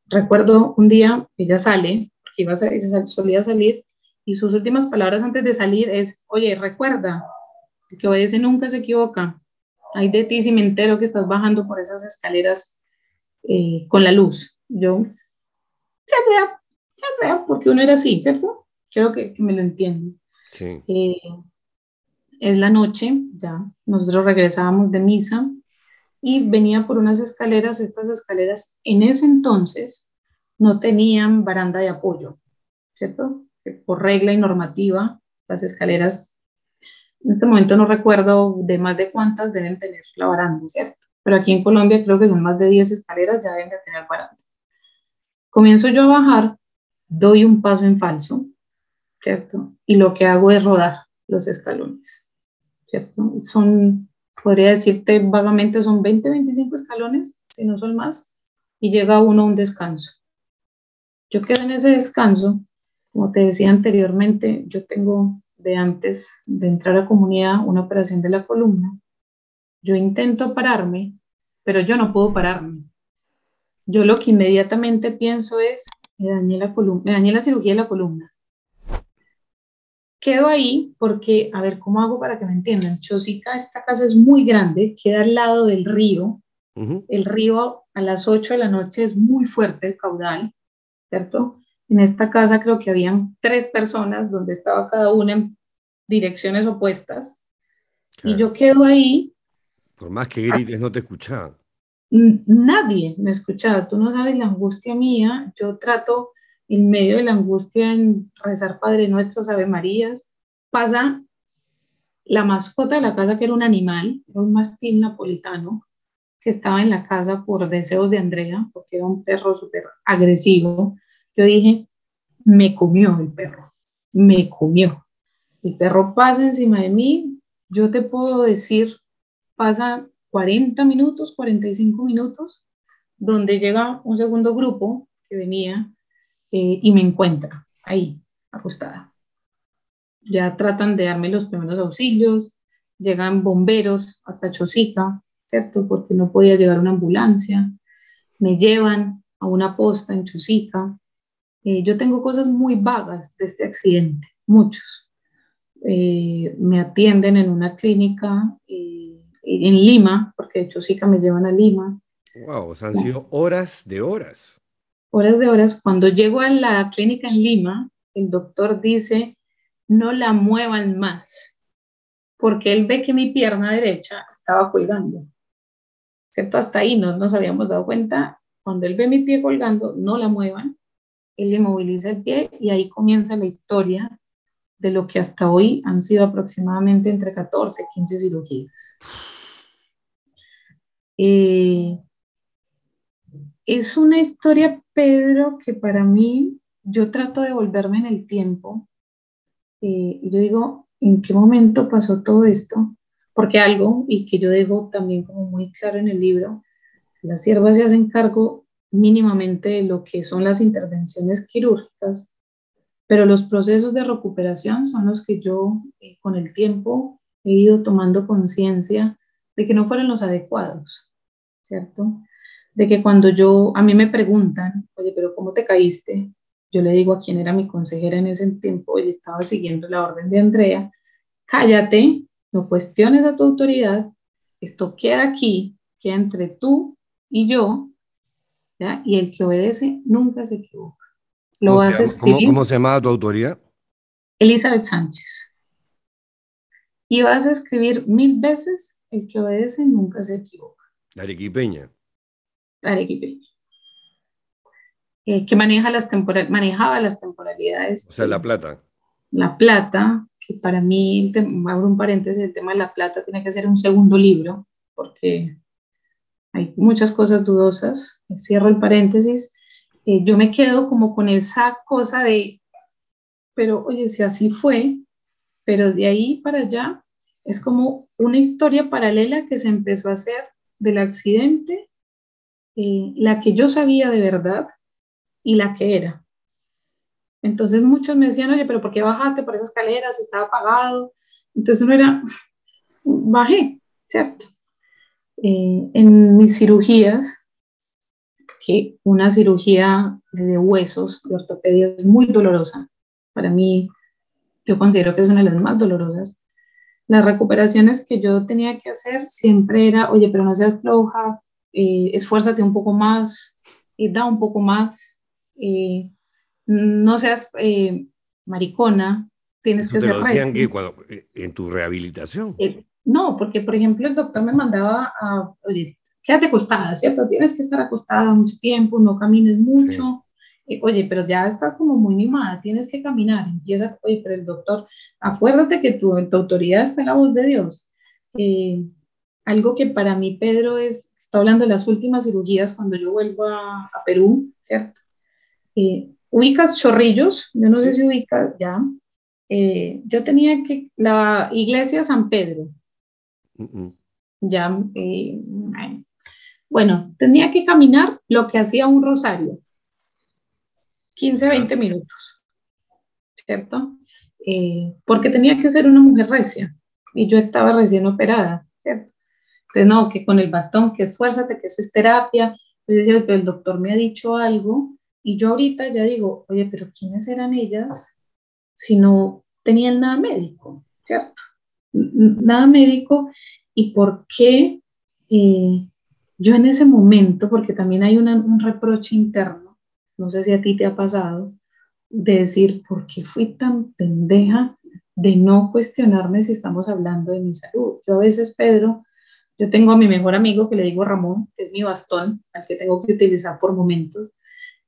Recuerdo un día, ella sale, porque ella solía salir, y sus últimas palabras antes de salir es, oye, recuerda, el que obedece nunca se equivoca. Hay de ti si me entero que estás bajando por esas escaleras con la luz. Yo, ya vea, porque uno era así, ¿cierto? Creo que me lo entienden. Sí. Eh, es la noche, ya, nosotros regresábamos de misa y venía por unas escaleras, estas escaleras en ese entonces no tenían baranda de apoyo, ¿cierto? Que por regla y normativa, las escaleras, en este momento no recuerdo de más de cuántas deben tener la baranda, ¿cierto? Pero aquí en Colombia creo que son más de 10 escaleras, ya deben de tener baranda. Comienzo yo a bajar, doy un paso en falso, ¿cierto? Y lo que hago es rodar. los escalones, ¿cierto? Podría decirte vagamente, son 20, 25 escalones, si no son más, y llega uno a un descanso. Yo quedo en ese descanso, como te decía anteriormente, yo tengo de antes de entrar a comunidad una operación de la columna. Yo intento pararme, pero yo no puedo pararme. Yo lo que inmediatamente pienso es, me dañé la columna, me dañé la cirugía de la columna. Quedo ahí porque, a ver, ¿cómo hago para que me entiendan? Chosica, esta casa es muy grande, queda al lado del río. El río a las 8 de la noche es muy fuerte el caudal, ¿cierto? En esta casa creo que habían 3 personas donde estaba cada una en direcciones opuestas. Claro. Y yo quedo ahí. Por más que grites, no te escuchaban. Nadie me escuchaba. Tú no sabes la angustia mía. Yo trato en medio de la angustia en rezar Padre Nuestro, Ave Marías. Pasa la mascota de la casa, que era un animal, era un mastín napolitano, que estaba en la casa por deseos de Andrea, porque era un perro súper agresivo. Yo dije, me comió el perro, me comió. El perro pasa encima de mí, yo te puedo decir, pasa 40 minutos, 45 minutos, donde llega un segundo grupo que venía y me encuentra ahí, acostada. Ya tratan de darme los primeros auxilios, llegan bomberos hasta Chosica, ¿cierto? Porque no podía llegar una ambulancia, me llevan a una posta en Chosica. Yo tengo cosas muy vagas de este accidente, muchos. Me atienden en una clínica en Lima, porque de Chosica me llevan a Lima. Wow, o sea, han sido horas de horas. Horas de horas. Cuando llego a la clínica en Lima, el doctor dice, no la muevan más, porque él ve que mi pierna derecha estaba colgando, ¿cierto? Hasta ahí no nos habíamos dado cuenta. Cuando él ve mi pie colgando, no la muevan, él inmoviliza el pie y ahí comienza la historia de lo que hasta hoy han sido aproximadamente entre 14 y 15 cirugías. Es una historia, Pedro, que para mí, yo trato de volverme en el tiempo y yo digo, ¿en qué momento pasó todo esto? Porque algo, y que yo dejo también como muy claro en el libro, las siervas se hacen cargo mínimamente de lo que son las intervenciones quirúrgicas, pero los procesos de recuperación son los que yo con el tiempo he ido tomando conciencia de que no fueron los adecuados, ¿cierto? De que cuando a mí me preguntan, oye, pero ¿cómo te caíste? Yo le digo a quien era mi consejera en ese tiempo, y estaba siguiendo la orden de Andrea, cállate, no cuestiones a tu autoridad, esto queda aquí, queda entre tú y yo, ¿ya? Y el que obedece nunca se equivoca. Lo vas a escribir. ¿Cómo se llamaba tu autoridad? Elizabeth Sánchez. Y vas a escribir 1000 veces, el que obedece nunca se equivoca. Arequipeña. Arequipeña. Que manejaba las temporalidades. O sea, La Plata. La Plata, que para mí, abro un paréntesis, el tema de La Plata tiene que ser un segundo libro, porque hay muchas cosas dudosas. Cierro el paréntesis. Yo me quedo como con esa cosa de, pero oye, si así fue, pero de ahí para allá es como una historia paralela que se empezó a hacer del accidente, la que yo sabía de verdad y la que era. Entonces muchos me decían, oye, pero ¿por qué bajaste por esas escaleras? Estaba apagado. Entonces uno era, bajé, ¿cierto? En mis cirugías, que una cirugía de huesos, de ortopedia, es muy dolorosa. Para mí, yo considero que es una de las más dolorosas. Las recuperaciones que yo tenía que hacer siempre era, oye, pero no seas floja, esfuérzate un poco más, da un poco más, no seas maricona, tienes Eso que te ser lo decían recia. en tu rehabilitación. No, porque por ejemplo el doctor me mandaba a, oye, quédate acostada, ¿cierto? Tienes que estar acostada mucho tiempo, no camines mucho. Sí. Oye, pero ya estás como muy mimada, tienes que caminar. Empieza, oye, pero el doctor, acuérdate que tu autoridad está en la voz de Dios. Algo que para mí, Pedro, está hablando de las últimas cirugías cuando yo vuelvo a Perú, ¿cierto? Ubicas Chorrillos, yo no sé si ubicas ya. Yo tenía que, la iglesia San Pedro, ya, bueno, tenía que caminar lo que hacía un rosario, 15, 20 minutos, ¿cierto? Porque tenía que ser una mujer recia y yo estaba recién operada, ¿cierto? Entonces, no, que con el bastón, que esfuérzate, que eso es terapia. Entonces, yo, pero el doctor me ha dicho algo y yo ahorita ya digo, oye, pero ¿quiénes eran ellas si no tenían nada médico, ¿cierto? Nada médico. ¿Y por qué yo en ese momento, porque también hay un reproche interno, no sé si a ti te ha pasado, de decir, ¿por qué fui tan pendeja de no cuestionarme si estamos hablando de mi salud? Yo a veces, Pedro, yo tengo a mi mejor amigo que le digo Ramón, que es mi bastón, al que tengo que utilizar por momentos.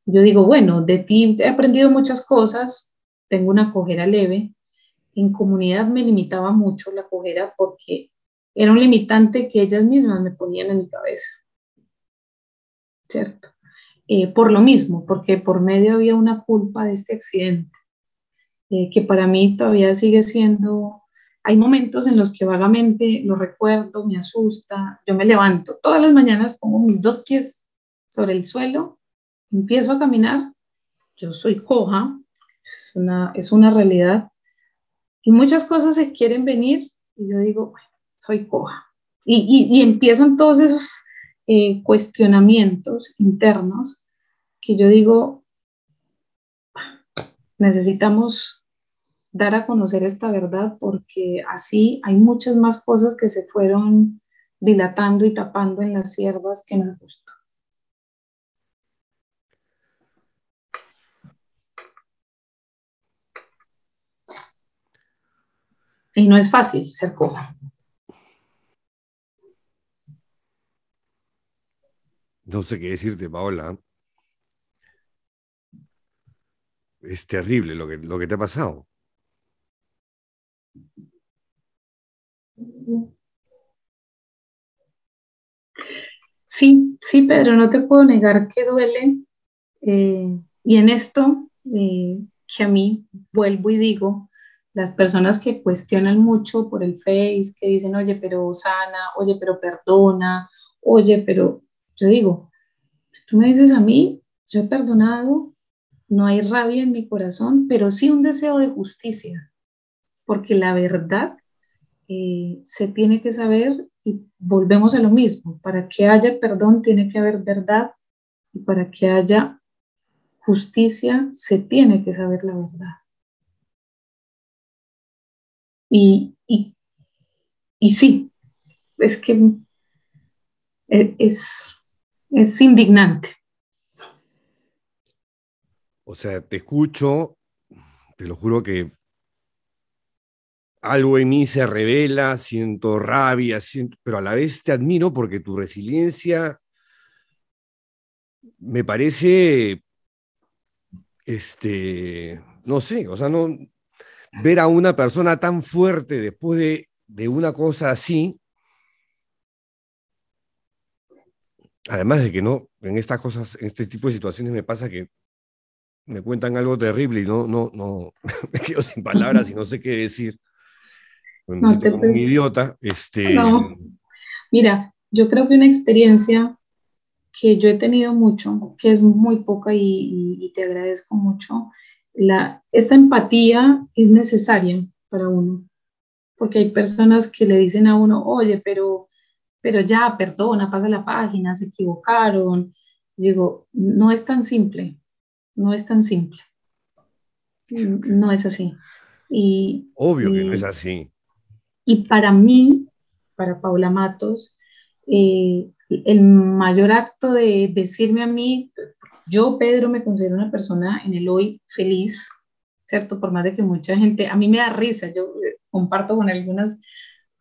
Yo digo, bueno, de ti he aprendido muchas cosas, tengo una cojera leve. En comunidad me limitaba mucho la cojera porque era un limitante que ellas mismas me ponían en mi cabeza, ¿cierto? Por lo mismo, porque por medio había una culpa de este accidente, que para mí todavía sigue siendo, hay momentos en los que vagamente lo recuerdo, me asusta, yo me levanto, todas las mañanas pongo mis dos pies sobre el suelo, empiezo a caminar, yo soy coja, es una realidad, y muchas cosas se quieren venir, y yo digo, bueno, soy coja. Y empiezan todos esos cuestionamientos internos que yo digo, necesitamos dar a conocer esta verdad porque así hay muchas más cosas que se fueron dilatando y tapando en las hierbas que nos gustan. Y no es fácil ser coja. No sé qué decirte, Paola. Es terrible lo que te ha pasado. Sí, sí, Pedro, no te puedo negar que duele. Y en esto, que a mí vuelvo y digo, las personas que cuestionan mucho por el Face, que dicen, oye, pero sana, oye, pero perdona, oye, pero yo digo, pues tú me dices a mí, yo he perdonado, no hay rabia en mi corazón, pero sí un deseo de justicia, porque la verdad se tiene que saber y volvemos a lo mismo, para que haya perdón tiene que haber verdad y para que haya justicia se tiene que saber la verdad. Y, y, y sí, es que es, es indignante. O sea, te escucho, te lo juro que algo en mí se revela, siento rabia, pero a la vez te admiro porque tu resiliencia me parece, no sé, o sea, no, ver a una persona tan fuerte después de una cosa así, además de que no, en estas cosas, en este tipo de situaciones me pasa que me cuentan algo terrible y no, me quedo sin palabras y no sé qué decir. Me No siento te como un idiota. no. Mira, yo creo que una experiencia que yo he tenido mucho, que es muy poca y te agradezco mucho, esta empatía es necesaria para uno, porque hay personas que le dicen a uno, oye, pero ya, perdona, pasa la página, se equivocaron. Digo, no es tan simple, no es tan simple, no es así. Y, Obvio que no es y, así. y para mí, para Paula Matos, el mayor acto de decirme a mí, yo, Pedro, me considero una persona en el hoy feliz, ¿cierto? Por más de que mucha gente, a mí me da risa, yo comparto con algunas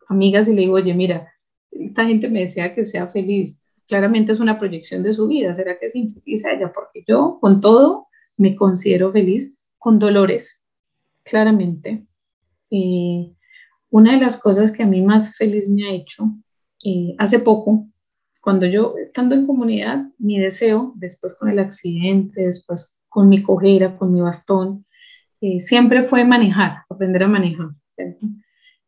amigas y le digo, oye, mira, esta gente me desea que sea feliz. Claramente es una proyección de su vida. ¿Será que es infeliz ella? Porque yo, con todo, me considero feliz, con dolores, claramente. Eh, una de las cosas que a mí más feliz me ha hecho, hace poco, cuando yo, estando en comunidad, mi deseo, después con el accidente, después con mi cojera, con mi bastón, siempre fue manejar, aprender a manejar, ¿cierto?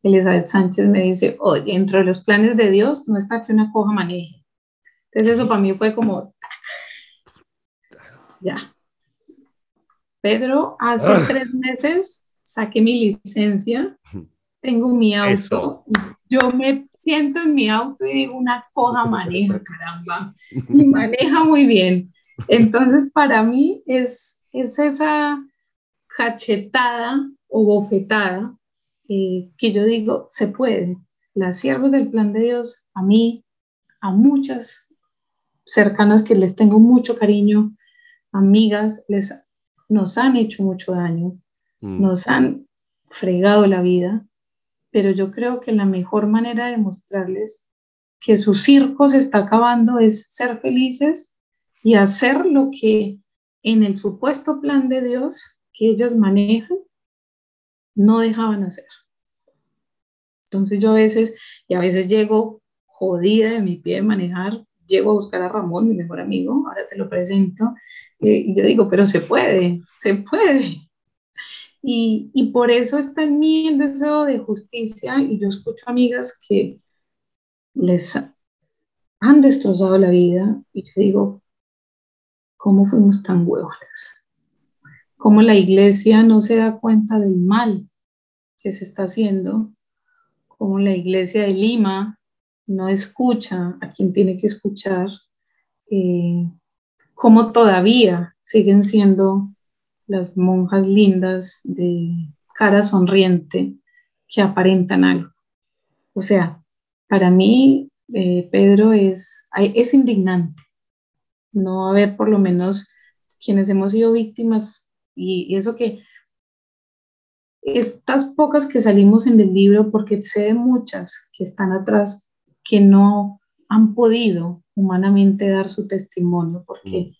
Elizabeth Sánchez me dice, oye, dentro de los planes de Dios no está que una coja maneje. Entonces eso para mí fue como, ya. Pedro, hace 3 meses saqué mi licencia, tengo mi auto, yo me siento en mi auto y digo, una coja maneja, caramba, y maneja muy bien. Entonces para mí es esa cachetada o bofetada que yo digo, se puede. Las siervas del plan de Dios, a mí, a muchas cercanas que les tengo mucho cariño, amigas, nos han hecho mucho daño, nos han fregado la vida, pero yo creo que la mejor manera de mostrarles que su circo se está acabando es ser felices y hacer lo que en el supuesto plan de Dios que ellas manejan, no dejaban hacer. Entonces yo a veces llego jodida de mi pie de manejar, llego a buscar a Ramón, mi mejor amigo, ahora te lo presento, y yo digo, pero se puede, se puede. Y por eso está en mí el deseo de justicia, y yo escucho amigas que les han destrozado la vida, y yo digo, ¿cómo fuimos tan huevonas? ¿Cómo la iglesia no se da cuenta del mal que se está haciendo? ¿Cómo la iglesia de Lima no escucha a quien tiene que escuchar? ¿Cómo todavía siguen siendo las monjas lindas de cara sonriente que aparentan algo? O sea, para mí, Pedro, es indignante no haber por lo menos quienes hemos sido víctimas, y eso que estas pocas que salimos en el libro, porque sé de muchas que están atrás que no han podido humanamente dar su testimonio, porque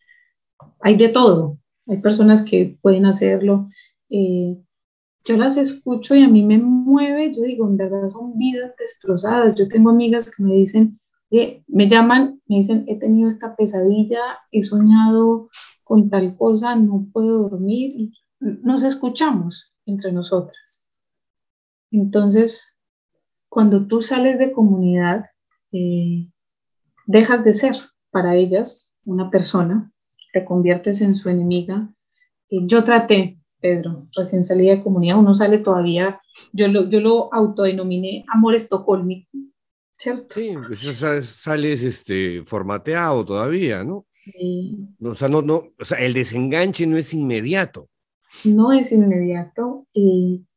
hay de todo, hay personas que pueden hacerlo. Yo las escucho y a mí me mueve, yo digo, en verdad son vidas destrozadas. Yo tengo amigas que me dicen, me llaman, me dicen, he tenido esta pesadilla, he soñado con tal cosa, no puedo dormir, y nos escuchamos entre nosotras. Entonces, cuando tú sales de comunidad, dejas de ser para ellas una persona, te conviertes en su enemiga. Yo traté, Pedro, recién salí de comunidad, uno sale todavía, yo lo autodenominé amor estocolmico, ¿cierto? Sí, pues sales formateado todavía, ¿no? O sea, o sea, el desenganche no es inmediato. No es inmediato,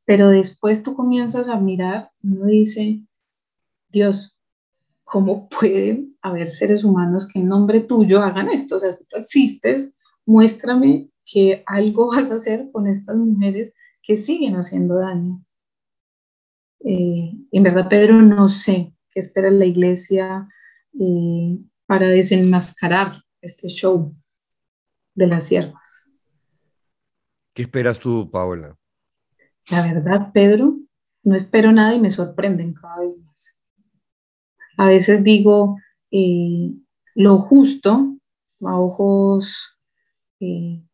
pero después tú comienzas a mirar, uno dice, Dios, ¿cómo pueden haber seres humanos que en nombre tuyo hagan esto? O sea, si tú existes, muéstrame que algo vas a hacer con estas mujeres que siguen haciendo daño. En verdad, Pedro, no sé qué espera la iglesia para desenmascarar este show de las siervas. ¿Qué esperas tú, Paola? La verdad, Pedro, no espero nada y me sorprenden cada vez más. A veces digo lo justo a ojos de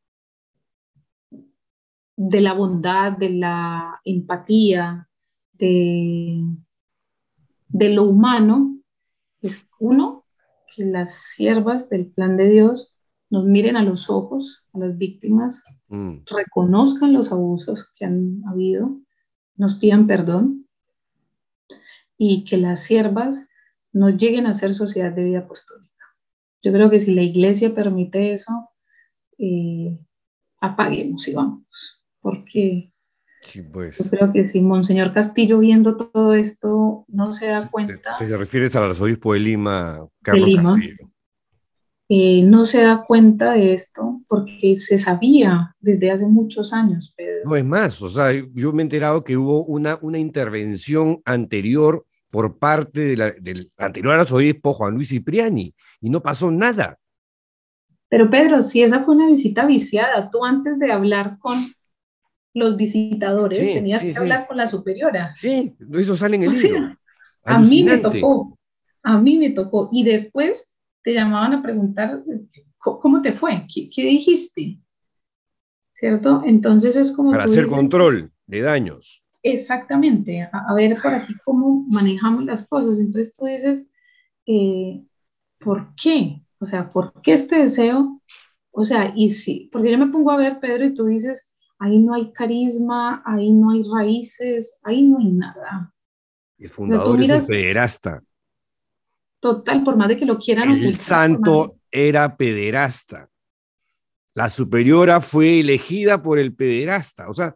la bondad, de la empatía, de lo humano, es uno, que las siervas del plan de Dios nos miren a los ojos, a las víctimas, reconozcan los abusos que han habido, nos pidan perdón, y que las siervas no lleguen a ser sociedad de vida apostólica. Yo creo que si la iglesia permite eso, apaguemos y vamos, porque sí, pues. yo creo que si Monseñor Castillo, viendo todo esto, no se da cuenta. ¿Te refieres al arzobispo de Lima, Carlos Castillo? No se da cuenta de esto porque se sabía desde hace muchos años, Pedro. No, es más, o sea, yo me he enterado que hubo una intervención anterior por parte del anterior arzobispo Juan Luis Cipriani, y no pasó nada. Pero Pedro, si esa fue una visita viciada, tú antes de hablar con los visitadores tenías que hablar con la superiora. Sí, eso sale en el libro. A mí me tocó, y después te llamaban a preguntar ¿cómo te fue? ¿Qué dijiste? ¿Cierto? Entonces es como para hacer control de daños. exactamente, a ver por aquí cómo manejamos las cosas. Entonces tú dices, eh, ¿por qué? O sea, ¿por qué este deseo? O sea, y sí, porque yo me pongo a ver, Pedro, y tú dices, ahí no hay carisma, ahí no hay raíces, ahí no hay nada. El O sea, tú fundador es un miras pederasta. total, por más de que lo quieran El ocultar, por más de... santo era pederasta. La superiora fue elegida por el pederasta. O sea,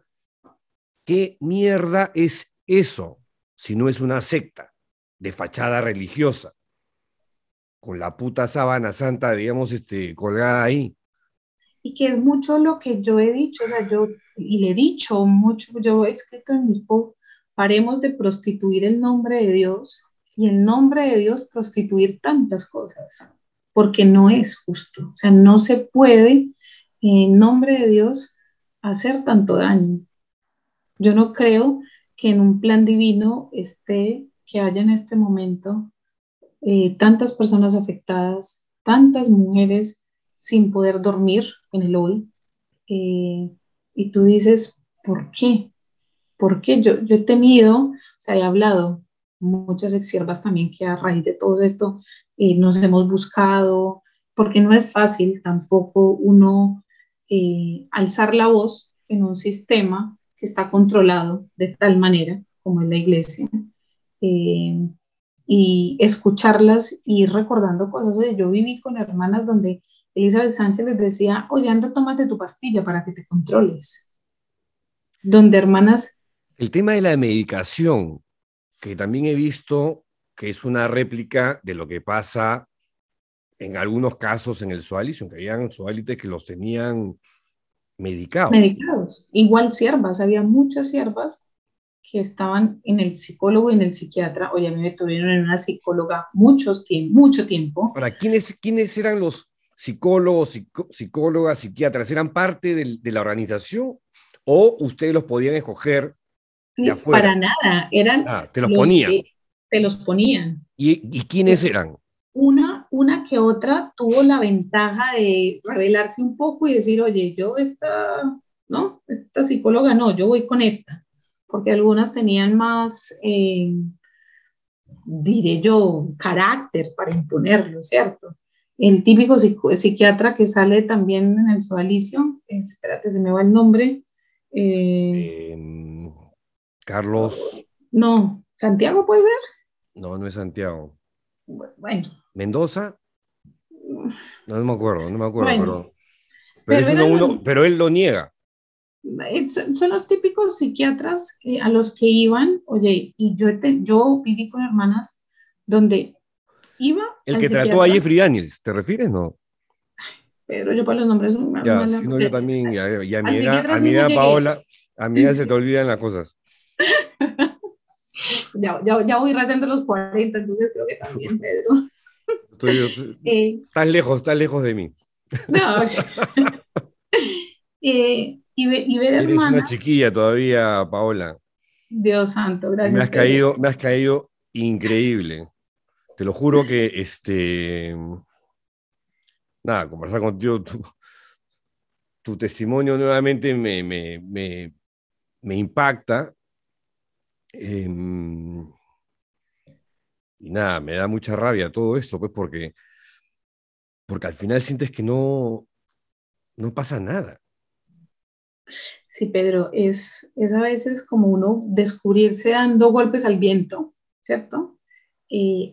¿qué mierda es eso si no es una secta de fachada religiosa con la puta sábana santa, digamos, colgada ahí? Y que es mucho lo que yo he dicho, o sea, yo, y le he dicho mucho, yo he escrito en mis posts, paremos de prostituir el nombre de Dios y el nombre de Dios prostituir tantas cosas, porque no es justo, o sea, no se puede en nombre de Dios hacer tanto daño. Yo no creo que en un plan divino esté que haya en este momento tantas personas afectadas, tantas mujeres sin poder dormir en el hoy. eh, y tú dices, ¿por qué? ¿Por qué? Yo he tenido, o sea, he hablado muchas exsiervas también que a raíz de todo esto nos hemos buscado, porque no es fácil tampoco uno alzar la voz en un sistema que está controlado de tal manera como es la iglesia. Eh, y escucharlas y ir recordando cosas. Oye, yo viví con hermanas donde Elizabeth Sánchez les decía, oye, anda, tómate tu pastilla para que te controles. Donde hermanas, El tema de la medicación, que también he visto que es una réplica de lo que pasa en algunos casos en el Zoalitium, que habían zoalites que los tenían medicados. medicados, igual siervas, había muchas siervas que estaban en el psicólogo y en el psiquiatra. Oye, a mí me tuvieron en una psicóloga mucho tiempo. Ahora, ¿quiénes eran los psicólogos, psicólogas, psiquiatras? ¿Eran parte de la organización o ustedes los podían escoger de Y afuera? para nada, eran Ah, te los los ponían. que te los ponían. ¿Y quiénes eran? Una que otra tuvo la ventaja de revelarse un poco y decir, oye, yo esta, ¿no? Esta psicóloga no, yo voy con esta, porque algunas tenían más, diré yo, carácter para imponerlo, ¿cierto? El típico psiquiatra que sale también en el Sodalicio, espérate, se me va el nombre, eh, Eh, Carlos, no, Santiago puede ser, no es Santiago. bueno, ¿Mendoza? No, no me acuerdo, bueno, pero pero es eran los, pero él lo niega. son los típicos psiquiatras a los que iban, oye, y yo viví con hermanas donde iba El al que trató a psiquiatra, Jeffrey Daniels, ¿te refieres? No. pero yo para los nombres soy Ya, mala, si no, yo también, y al psiquiatra a sí mi no edad, llegué, Paola, a mi edad se te olvidan las cosas. ya voy rayando los 40, entonces creo que también, Pedro. Eh, Estás lejos de mí. no, y ver Eres una hermanas, chiquilla todavía, Paola, Dios santo, y gracias, Pedro. me has caído increíble. Te lo juro que, nada, conversar contigo, tu testimonio nuevamente me impacta. eh, y nada, me da mucha rabia todo esto, pues porque al final sientes que no pasa nada. Sí, Pedro, es a veces como uno descubrirse dando golpes al viento, ¿cierto?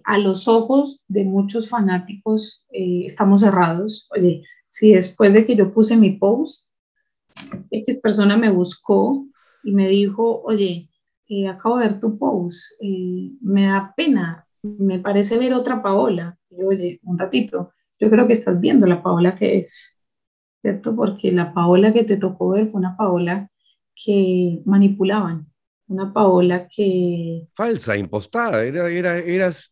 A los ojos de muchos fanáticos estamos cerrados. Oye, si después de que yo puse mi post, X persona me buscó y me dijo, oye, acabo de ver tu post, me da pena, me parece ver otra Paola. Y yo, oye, un ratito, yo creo que estás viendo la Paola que es. ¿Cierto? Porque la Paola que te tocó ver fue una Paola que manipulaban, una Paola que, Falsa, impostada, eras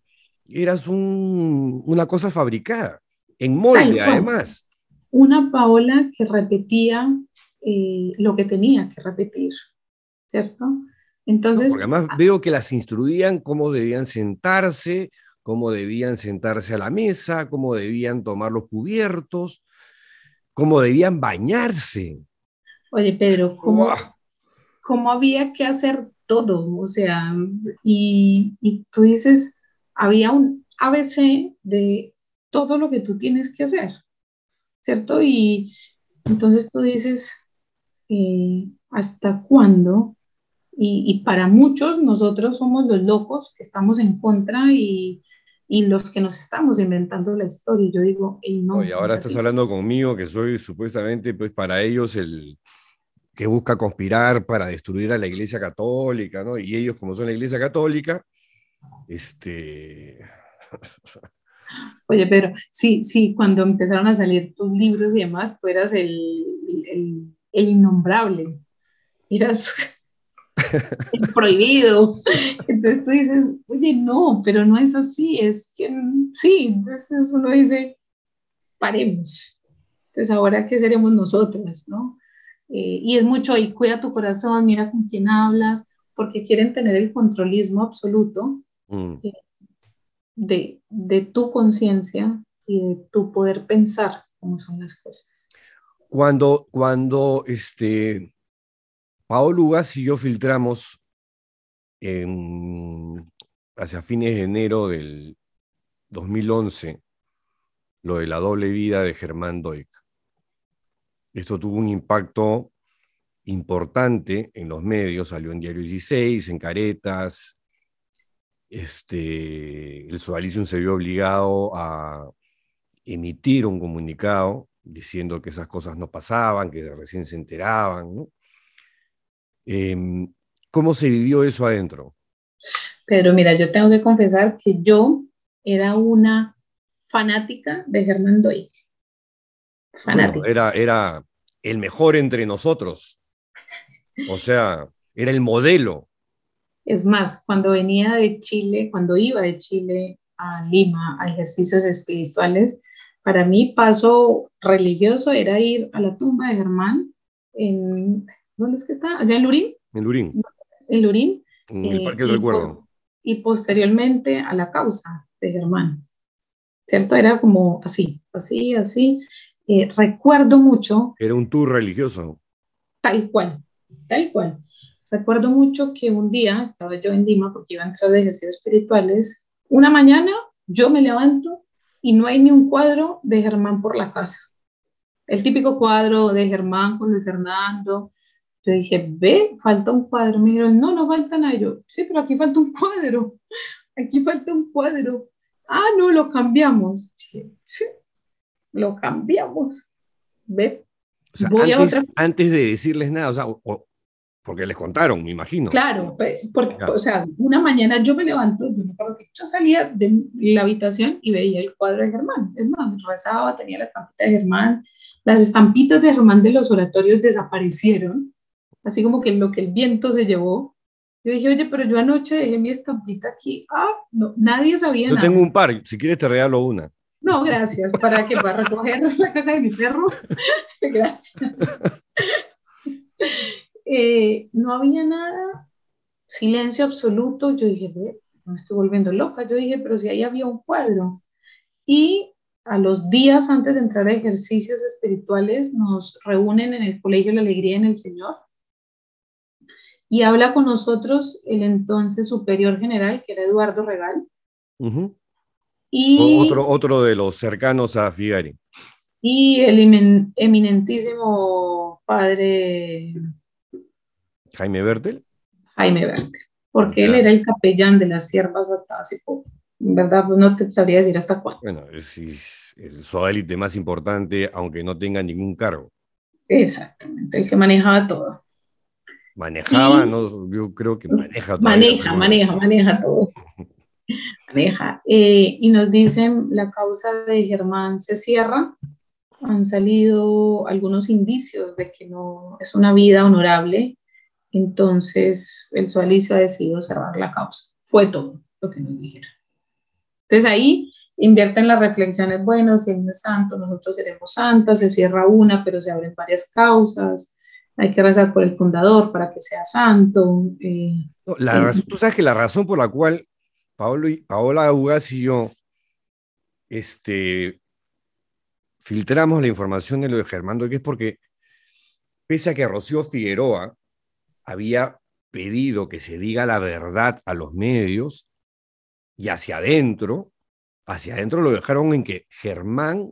una cosa fabricada, en molde tal cual, además. una Paola que repetía lo que tenía que repetir, ¿cierto? No, porque Entonces, además veo que las instruían cómo debían sentarse a la mesa, cómo debían tomar los cubiertos, cómo debían bañarse. oye, Pedro, ¡Guau! ¿cómo había que hacer todo, o sea, y tú dices, había un ABC de todo lo que tú tienes que hacer, ¿cierto? Y entonces tú dices, ¿hasta cuándo? Y para muchos nosotros somos los locos que estamos en contra y los que nos estamos inventando la historia. Y yo digo, Oye, no, ahora estás hablando conmigo que soy supuestamente, pues para ellos el que busca conspirar para destruir a la Iglesia Católica, ¿no? Y ellos, como son la Iglesia Católica, este... oye, pero sí, sí, cuando empezaron a salir tus libros y demás, tú eras el innombrable, eras el prohibido. Entonces tú dices, oye, no, pero no es así, es que sí, entonces uno dice, paremos. Entonces ahora, ¿qué seremos nosotras, no? Y es mucho, y cuida tu corazón, mira con quién hablas, porque quieren tener el controlismo absoluto mm. de tu conciencia y de tu poder pensar cómo son las cosas. Cuando Paolo Ugas y yo filtramos hacia fines de enero del 2011 lo de la doble vida de Germán Doig. Esto tuvo un impacto importante en los medios, salió en Diario 16, en Caretas. El Sodalicium se vio obligado a emitir un comunicado diciendo que esas cosas no pasaban, que recién se enteraban, ¿no? ¿Cómo se vivió eso adentro? Pedro, mira, yo tengo que confesar que yo era una fanática de Germán Doig. Bueno, Fanática. era el mejor entre nosotros, o sea, era el modelo. Es más, cuando venía de Chile, cuando iba de Chile a Lima a ejercicios espirituales, para mí paso religioso era ir a la tumba de Germán en, ¿dónde es que está? Allá en Lurín, En Lurín, en Lurín, en el Parque del y, Recuerdo. y posteriormente a la causa de Germán, ¿cierto? Era como así, así, así. Recuerdo mucho, Era un tour religioso. tal cual, tal cual. Recuerdo mucho que un día estaba yo en Lima porque iba a entrar de ejercicios espirituales. Una mañana yo me levanto y no hay ni un cuadro de Germán por la casa. El típico cuadro de Germán con Luis Fernando. Yo dije, ve, falta un cuadro. Me dijeron, no, no falta nada. Yo, sí, pero aquí falta un cuadro. Aquí falta un cuadro. Ah, no, lo cambiamos. Sí, sí, lo cambiamos. Ve, O sea, voy a otra. antes de decirles nada, o sea, porque les contaron, me imagino. Claro, porque, Ya. o sea, una mañana yo me levanto, yo me acuerdo que yo salía de la habitación y veía el cuadro de Germán. Es más, rezaba, tenía la estampita de Germán. Las estampitas de Germán de los oratorios desaparecieron, así como que lo que el viento se llevó. Yo dije, oye, pero yo anoche dejé mi estampita aquí. Ah, no, nadie sabía Yo tengo nada. un par, si quieres te regalo una. No, gracias. ¿Para qué? ¿Para recoger la caca de mi perro? Gracias. No había nada, silencio absoluto. Yo dije, ve, me estoy volviendo loca. Yo dije, pero si ahí había un cuadro. Y a los días antes de entrar a ejercicios espirituales, nos reúnen en el Colegio La Alegría en el Señor y habla con nosotros el entonces superior general, que era Eduardo Regal, Ujú. y, Otro de los cercanos a Figari. y el eminentísimo padre Jaime Bertel. Jaime Verde, porque él Ya. era el capellán de las siervas hasta hace poco. En verdad, pues no te sabría decir hasta cuándo. Bueno, es su élite más importante, aunque no tenga ningún cargo. Exactamente, el que manejaba todo. Manejaba, Y no, yo creo que maneja todavía, pero maneja, bueno. maneja, maneja todo. Maneja. Y nos dicen, la causa de Germán se cierra. Han salido algunos indicios de que no es una vida honorable. Entonces, el Sodalicio ha decidido cerrar la causa. Fue todo lo que nos dijeron. Entonces ahí invierten las reflexiones, bueno, si él no es santo, nosotros seremos santas, se cierra una, pero se abren varias causas, hay que rezar por el fundador para que sea santo. No, Eh, tú sabes que la razón por la cual Paola Ugas y yo filtramos la información de lo de Germán Doig es porque, pese a que Rocío Figueroa había pedido que se diga la verdad a los medios, y hacia adentro lo dejaron en que Germán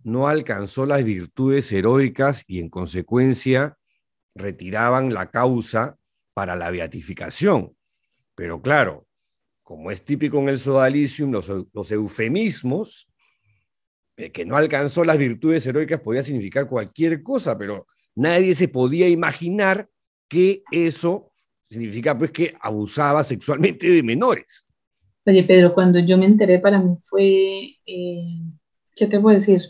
no alcanzó las virtudes heroicas y en consecuencia retiraban la causa para la beatificación. Pero claro, como es típico en el sodalicium, los eufemismos, que no alcanzó las virtudes heroicas podía significar cualquier cosa, pero nadie se podía imaginar que eso significa pues que abusaba sexualmente de menores. Oye, Pedro, cuando yo me enteré, para mí fue, ¿qué te puedo decir?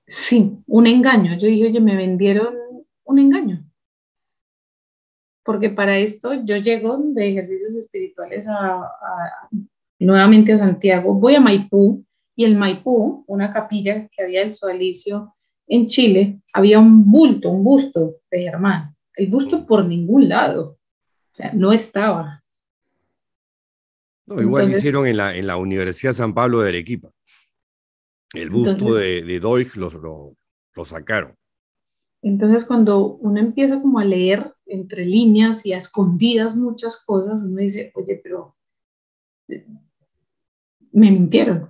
Sí, un engaño. Yo dije, oye, me vendieron un engaño. Porque para esto yo llego de ejercicios espirituales nuevamente a Santiago, voy a Maipú, y en Maipú, una capilla que había del Sodalicio en Chile, había un bulto, un busto de Germán. El busto por ningún lado, o sea, no estaba. No, igual Entonces, hicieron en la Universidad San Pablo de Arequipa. El busto de Doig lo sacaron. Entonces, cuando uno empieza como a leer entre líneas y a escondidas muchas cosas, uno dice, oye, pero me mintieron.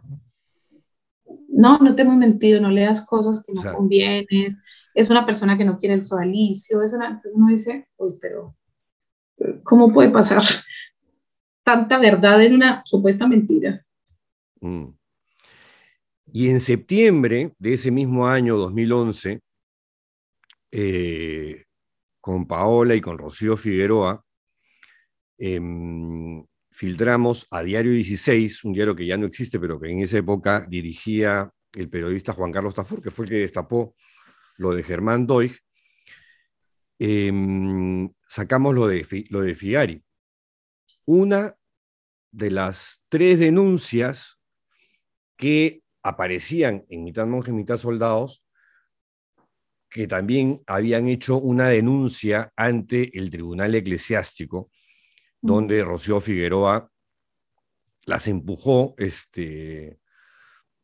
No, no te hemos mentido, no leas cosas que no convienes, es una persona que no quiere el sodalicio, entonces uno dice, uy, pero ¿cómo puede pasar tanta verdad en una supuesta mentira? Y en septiembre de ese mismo año, 2011, con Paola y con Rocío Figueroa, filtramos a Diario 16, un diario que ya no existe, pero que en esa época dirigía el periodista Juan Carlos Tafur, que fue el que destapó lo de Germán Doig. Sacamos lo de Figari. Una de las 3 denuncias que aparecían en Mitad Monjes, Mitad Soldados, que también habían hecho una denuncia ante el Tribunal Eclesiástico, donde Rocío Figueroa las empujó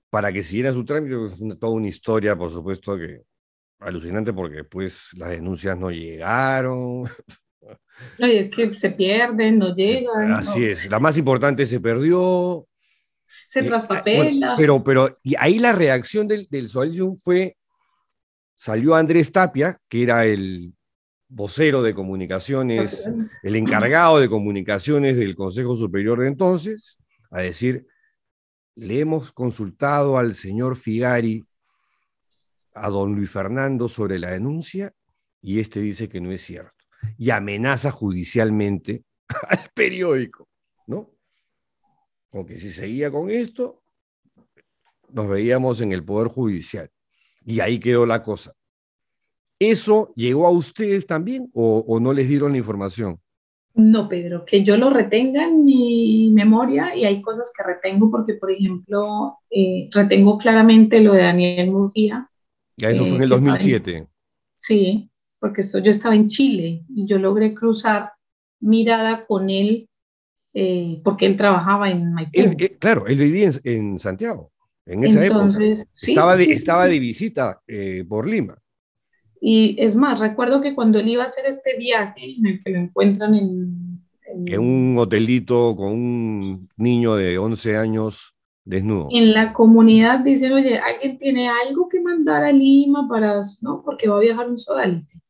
para que siguieran su trámite. Toda una historia, por supuesto, que alucinante, porque después las denuncias no llegaron. Oye, es que se pierden, no llegan. Así es, la más importante se perdió. Se traspapela. Bueno, pero y ahí la reacción del Sodalium fue, salió Andrés Tapia, que era el vocero de comunicaciones, el encargado de comunicaciones del Consejo Superior de entonces, a decir, le hemos consultado al señor Figari, a don Luis Fernando sobre la denuncia, y este dice que no es cierto. Y amenaza judicialmente al periódico, ¿no? Porque si seguía con esto, nos veíamos en el Poder Judicial. Y ahí quedó la cosa. ¿Eso llegó a ustedes también o no les dieron la información? No, Pedro, que yo lo retenga en mi memoria, y hay cosas que retengo porque, por ejemplo, retengo claramente lo de Daniel Murguía. Ya eso fue en el 2007. Sí, porque yo estaba en Chile y yo logré cruzar mirada con él porque él trabajaba en Maipú. Claro, él vivía en Santiago en esa época. Sí, estaba de visita por Lima. Y es más, recuerdo que cuando él iba a hacer este viaje, en el que lo encuentran en un hotelito con un niño de 11 años desnudo. En la comunidad dicen, oye, ¿alguien tiene algo que mandar a Lima no? Porque va a viajar un sodalite.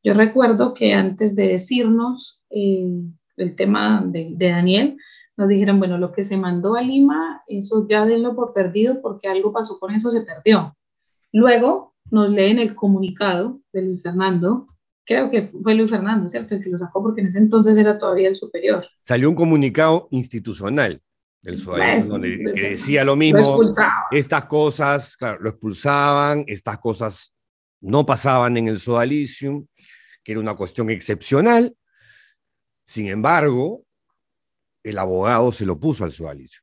Yo recuerdo que antes de decirnos el tema de Daniel, nos dijeron, bueno, lo que se mandó a Lima, eso ya denlo por perdido porque algo pasó con eso, se perdió. Luego nos leen el comunicado de Luis Fernando, creo que fue Luis Fernando, ¿cierto? El que lo sacó porque en ese entonces era todavía el superior. Salió un comunicado institucional del Sodalicio, que decía lo mismo, estas cosas, claro, lo expulsaban, estas cosas no pasaban en el Sodalicium, que era una cuestión excepcional. Sin embargo, el abogado se lo puso al Sodalicio.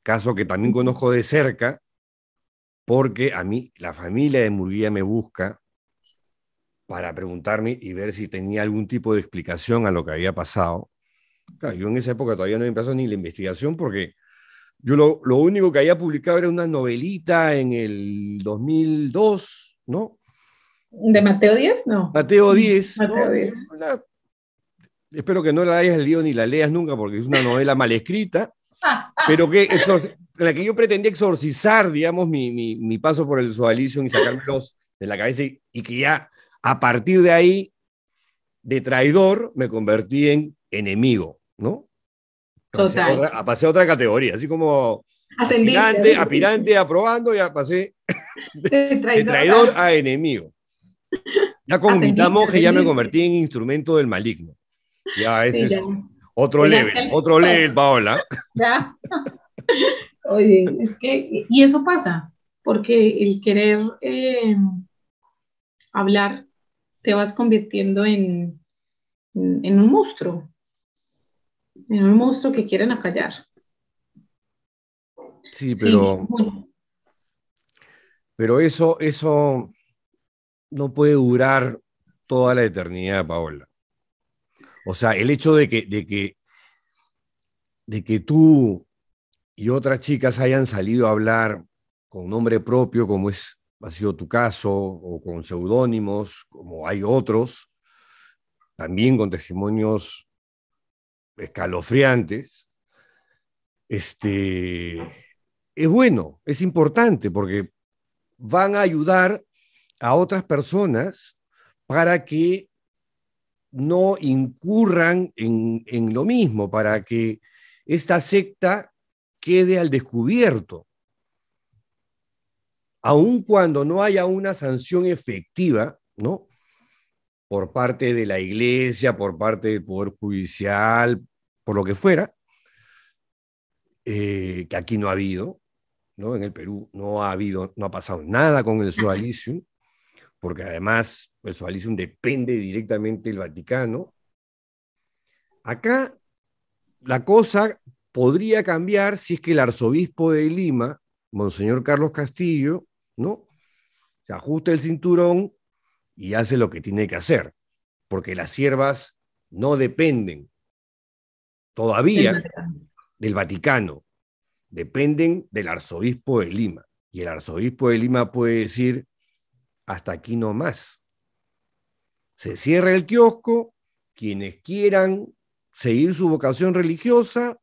Caso que también conozco de cerca, porque a mí la familia de Murguía me busca para preguntarme y ver si tenía algún tipo de explicación a lo que había pasado. Claro, yo en esa época todavía no había empezado ni la investigación, porque yo lo único que había publicado era una novelita en el 2002, ¿no? ¿De Mateo Díez? No. Mateo Díez. Mateo ¿no? Díez. espero que no la hayas leído ni la leas nunca porque es una novela mal escrita, pero que en la que yo pretendía exorcizar, digamos, mi paso por el Sodalicio y sacármelos de la cabeza y que ya a partir de ahí, de traidor, me convertí en enemigo, ¿no? Total. Pasé a otra categoría, así como Ascendiste. aspirante aprobando, ya pasé De de traidor. traidor a enemigo. Ya con Ascendiste, mitad monje ya me ascendiste. convertí en instrumento del maligno. Ya ese Sí, es ya. otro Llegaste level, al otro level, top. Paola. Ya. Oye, es que, y eso pasa, porque el querer hablar te vas convirtiendo en en un monstruo que quieren acallar. Sí, Sí, bueno, pero eso no puede durar toda la eternidad, Paola. O sea, el hecho de que tú y otras chicas hayan salido a hablar con nombre propio, como ha sido tu caso, o con seudónimos, como hay otros, también con testimonios escalofriantes, es bueno, es importante, porque van a ayudar a otras personas para que no incurran en lo mismo, para que esta secta quede al descubierto. Aun cuando no haya una sanción efectiva, ¿no? Por parte de la iglesia, por parte del Poder Judicial, por lo que fuera, que aquí no ha habido, ¿no? En el Perú no ha habido, no ha pasado nada con el Sodalicium, porque además el Sodalicium depende directamente del Vaticano. Acá la cosa podría cambiar si es que el arzobispo de Lima, Monseñor Carlos Castillo, ¿no? Se ajusta el cinturón y hace lo que tiene que hacer, porque las siervas no dependen del todavía Vaticano. del Vaticano, dependen del arzobispo de Lima. Y el arzobispo de Lima puede decir, hasta aquí no más. Se cierra el kiosco, quienes quieran seguir su vocación religiosa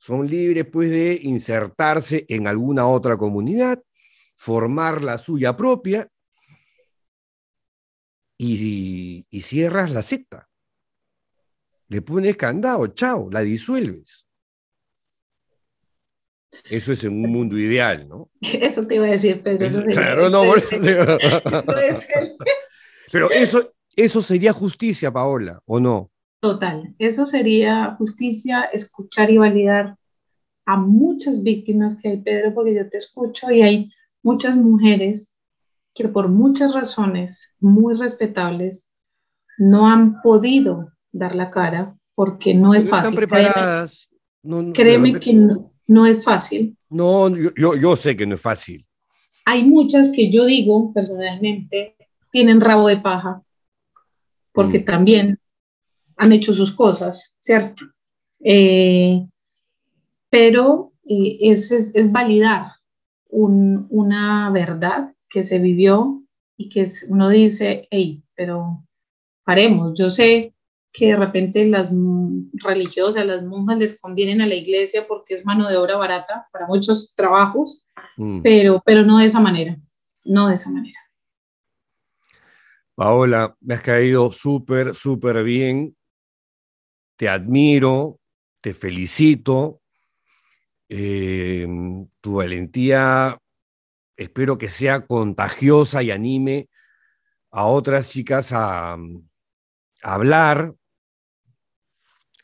son libres pues de insertarse en alguna otra comunidad, formar la suya propia y cierras la secta. Le pones candado, chao, la disuelves. Eso es en un mundo ideal, ¿no? Eso te iba a decir, Pedro, eso sería, Claro, no, eso es pero eso sería justicia, Paola, ¿o no? total. Eso sería justicia, escuchar y validar a muchas víctimas que hay, Pedro, porque yo te escucho y hay muchas mujeres que por muchas razones muy respetables no han podido dar la cara porque no Porque es no están fácil. preparadas. No, de Créeme que repente, no es fácil. no, yo sé que no es fácil. Hay muchas que yo digo personalmente tienen rabo de paja porque Mm. también han hecho sus cosas, ¿cierto? Eh, pero es validar una verdad que se vivió y que uno dice, hey, pero paremos, yo sé que de repente las religiosas, las monjas les convienen a la iglesia porque es mano de obra barata para muchos trabajos, Mm. pero no de esa manera, no de esa manera. Paola, me has caído súper, súper bien. Te admiro, te felicito. Eh, Tu valentía espero que sea contagiosa y anime a otras chicas a hablar,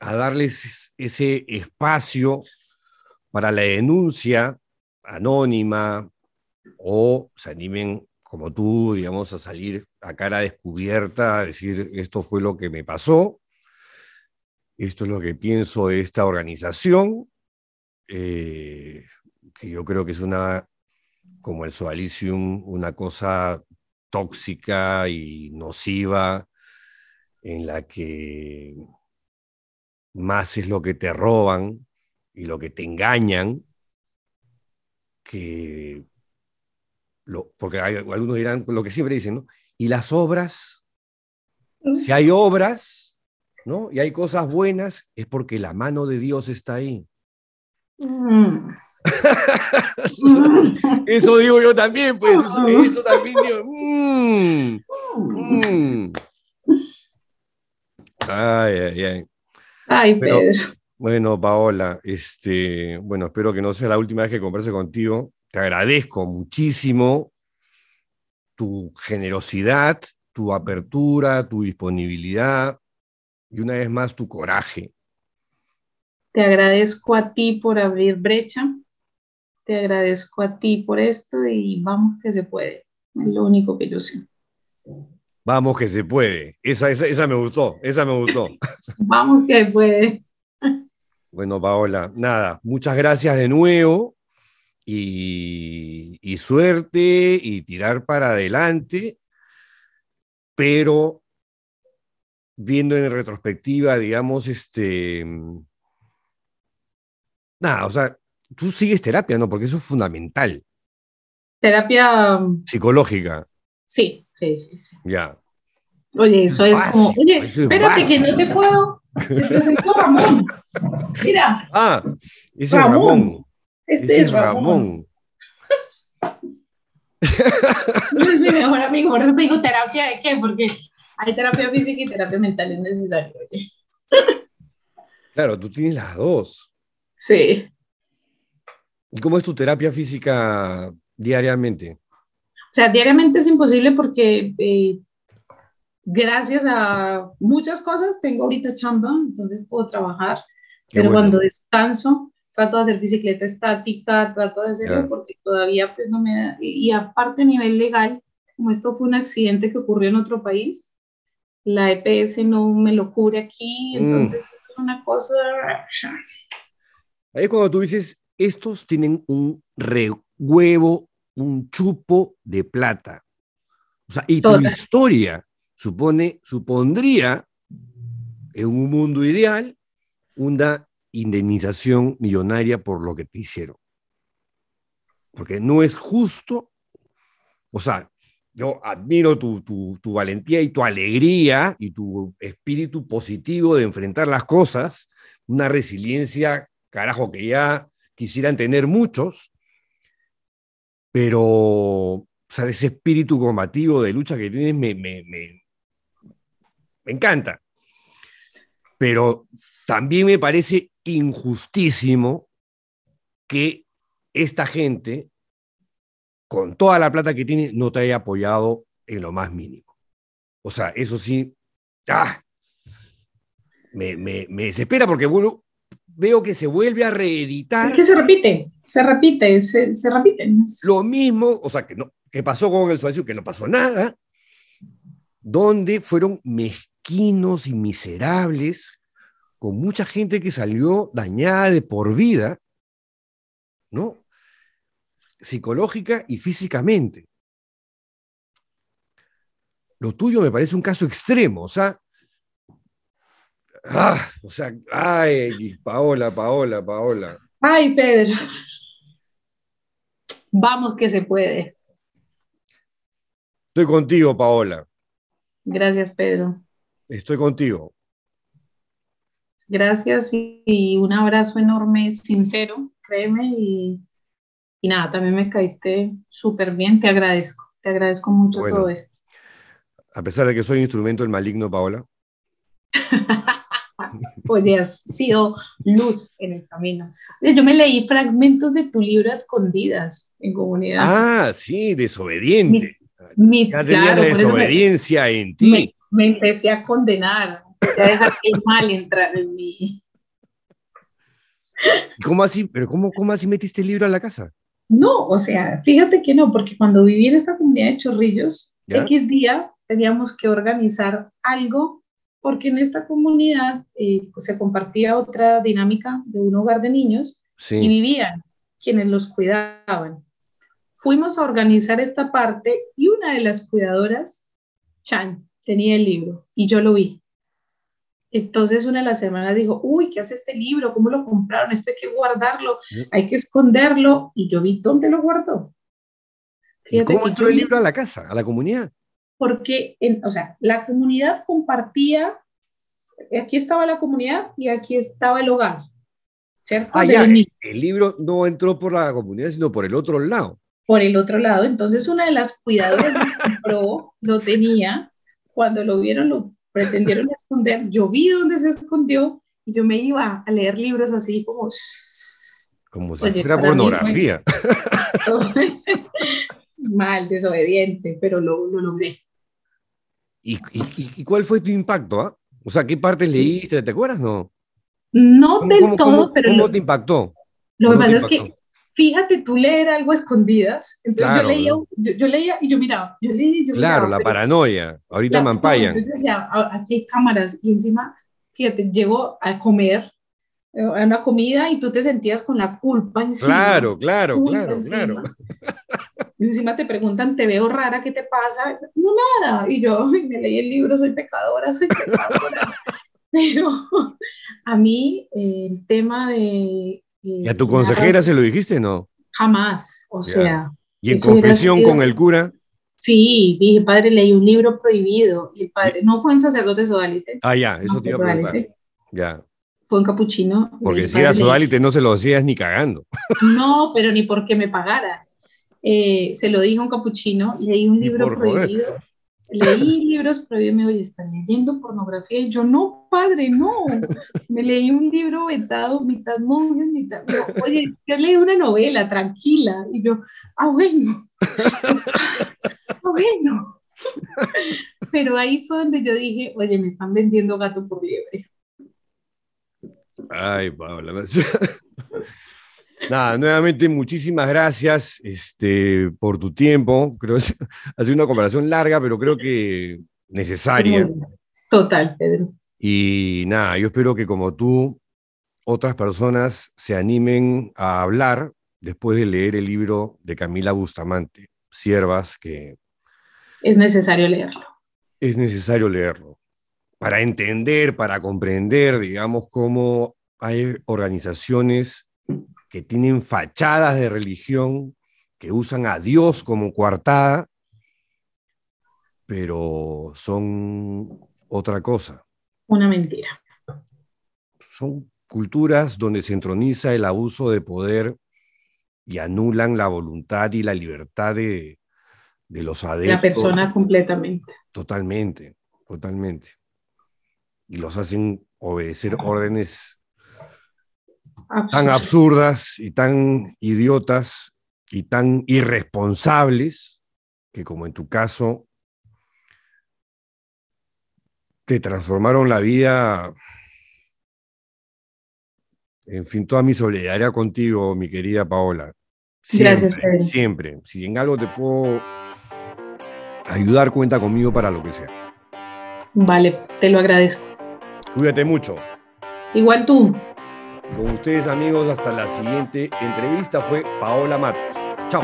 a darles ese espacio para la denuncia anónima o se animen como tú, digamos, a salir a cara descubierta, a decir, esto fue lo que me pasó, esto es lo que pienso de esta organización, eh, que yo creo que es como el Sodalicium, una cosa tóxica y nociva, en la que más es lo que te roban y lo que te engañan, que porque algunos dirán lo que siempre dicen, ¿no? Y las obras, si hay obras, ¿no? Y hay cosas buenas, es porque la mano de Dios está ahí. Mm. Eso digo yo también, pues, eso también digo. Ay, ay, ay. Ay, Pero, Pedro. bueno, Paola, bueno, espero que no sea la última vez que converse contigo. Te agradezco muchísimo tu generosidad, tu apertura, tu disponibilidad y una vez más tu coraje. Te agradezco a ti por abrir brecha. Te agradezco a ti por esto y vamos que se puede. Es lo único que yo sé. Vamos que se puede. Esa me gustó, esa me gustó. Vamos que se puede. Bueno, Paola, nada, muchas gracias de nuevo y suerte y tirar para adelante, pero viendo en retrospectiva, digamos, nada, o sea, tú sigues terapia, ¿no? Porque eso es fundamental, Terapia, psicológica, sí, sí, sí, sí. ya. Oye, eso es como, Básico, oye, eso es espérate que básico. no te puedo. Te presento a Ramón. Mira, Ah, ese es Ramón. Ramón, Este ese es es Ramón. Ramón. Es mi mejor amigo. Por eso te digo terapia de qué, porque hay terapia física y terapia mental, es necesario. Oye. Claro, tú tienes las dos. Sí. ¿Y cómo es tu terapia física diariamente? O sea, diariamente es imposible porque gracias a muchas cosas tengo ahorita chamba, entonces puedo trabajar, Qué pero bueno. cuando descanso trato de hacer bicicleta estática, trato de hacerlo Ya. porque todavía pues no me da, y aparte a nivel legal, como esto fue un accidente que ocurrió en otro país, la EPS no me lo cubre aquí, Mm. entonces es una cosa... Ahí es cuando tú dices, estos tienen un rehuevo, un chupo de plata. O sea, y tu Todas. historia supondría, en un mundo ideal, una indemnización millonaria por lo que te hicieron. Porque no es justo, o sea, yo admiro tu valentía y tu alegría y tu espíritu positivo de enfrentar las cosas, una resiliencia, carajo, que ya quisieran tener muchos, pero, o sea, ese espíritu combativo de lucha que tienes me encanta. Pero también me parece injustísimo que esta gente, con toda la plata que tiene, no te haya apoyado en lo más mínimo. O sea, eso sí, me desespera porque veo que se vuelve a Es que reeditar se repite. lo mismo, o sea, que pasó con el Suaziu, que no pasó nada, donde fueron mezquinos y miserables, con mucha gente que salió dañada de por vida, ¿no? Psicológica y físicamente. Lo tuyo me parece un caso extremo, ay, Paola. Ay, Pedro, vamos que se puede. Estoy contigo, Paola. Gracias, Pedro. Estoy contigo. Gracias y un abrazo enorme, sincero, créeme, y nada, también me caíste súper bien, te agradezco mucho todo Bueno, esto. a pesar de que soy instrumento del maligno, Paola. Oye, has sido luz en el camino. Yo me leí fragmentos de tu libro a escondidas en comunidad. Ah, sí, desobediente. Ya tenías la Claro, por eso desobediencia en ti. me empecé a condenar, empecé a dejar que el mal entrar en mí. ¿Cómo así? ¿Pero cómo así metiste el libro a la casa? No, o sea, fíjate que no, porque cuando viví en esta comunidad de Chorrillos, ¿Ya? X día teníamos que organizar algo, porque en esta comunidad pues se compartía otra dinámica de un hogar de niños y Sí. vivían quienes los cuidaban. Fuimos a organizar esta parte y una de las cuidadoras, Chan, tenía el libro y yo lo vi. Entonces una de las hermanas dijo, uy, ¿qué hace este libro? ¿Cómo lo compraron? Esto hay que guardarlo, hay que esconderlo. Y yo vi dónde lo guardó. ¿Y Fíjate cómo que entró yo el vi, libro a la casa, a la comunidad? porque, o sea, la comunidad compartía Aquí estaba la comunidad y aquí estaba el hogar, ¿cierto? Ah, De ya, los niños. el libro no entró por la comunidad, sino por el otro lado. Por el otro lado, entonces una de las cuidadoras lo compró, lo tenía, cuando lo vieron lo pretendieron esconder, yo vi dónde se escondió y yo me iba a leer libros así como, Como si oye, fuera para mí pornografía. fue mal, desobediente, pero lo logré. ¿Y cuál fue tu impacto? ¿Ah? O sea, ¿qué partes leíste? ¿Te acuerdas? No. No del todo, pero ¿Cómo te impactó? lo ¿O que no te pasa es impactó? que, fíjate, tú leer algo a escondidas, entonces Claro, yo leía y yo miraba, yo leía y yo claro, miraba, la pero paranoia. Ahorita me no, ampallan. entonces decía, aquí hay cámaras y encima, fíjate, llego a comer, a una comida y tú te sentías con la Claro, claro, culpa claro, claro. encima. Y encima te preguntan, te veo rara, ¿qué te pasa? No, nada. Y yo, "Ay, me leí el libro, soy pecadora, soy pecadora." Pero a mí el tema de ¿Y a tu la consejera se lo dijiste? No. jamás, o Ya. sea, ¿Y en eso hubiera confesión sido, con el cura? sí, dije, padre, leí un libro prohibido, y el Y- padre, no fue un sacerdote sodalite, Ah, ya, no eso te fue iba a preguntar. sodalite, Ya. fue un capuchino, y le Porque dije, si era padre, leí, sodalite no se lo hacías ni cagando. no, pero ni porque me pagara. Se lo dije a un capuchino, leí un Ni libro por joder. prohibido, leí libros prohibidos, me oye, ¿están leyendo pornografía? Y yo, no, padre, no, me leí un libro vetado, mitad monje, mitad, me dijo, oye, yo leí una novela, tranquila, y yo, bueno, bueno, pero ahí fue donde yo dije, oye, me están vendiendo gato por liebre. Ay, Paola. Nada, nuevamente muchísimas gracias por tu tiempo. Creo que ha sido una conversación larga, pero creo que Muy necesaria. bien. Total, Pedro. Y nada, yo espero que como tú, otras personas se animen a hablar después de leer el libro de Camila Bustamante, Siervas, que Es necesario leerlo. es necesario leerlo para entender, para comprender, digamos, cómo hay organizaciones que tienen fachadas de religión, que usan a Dios como coartada, pero son otra cosa. Una mentira. Son culturas donde se entroniza el abuso de poder y anulan la voluntad y la libertad de los La adeptos persona completamente. totalmente, totalmente. Y los hacen obedecer órdenes tan Absurdo. absurdas y tan idiotas y tan irresponsables que, como en tu caso, te transformaron la vida. En fin, toda mi solidaridad contigo, mi querida Paola. Gracias, Siempre, Pedro. siempre. Si en algo te puedo ayudar, cuenta conmigo para lo que sea. Vale, te lo agradezco. Cuídate mucho. Igual tú. Con ustedes, amigos, hasta la siguiente entrevista. Fue Paola Matos. Chao.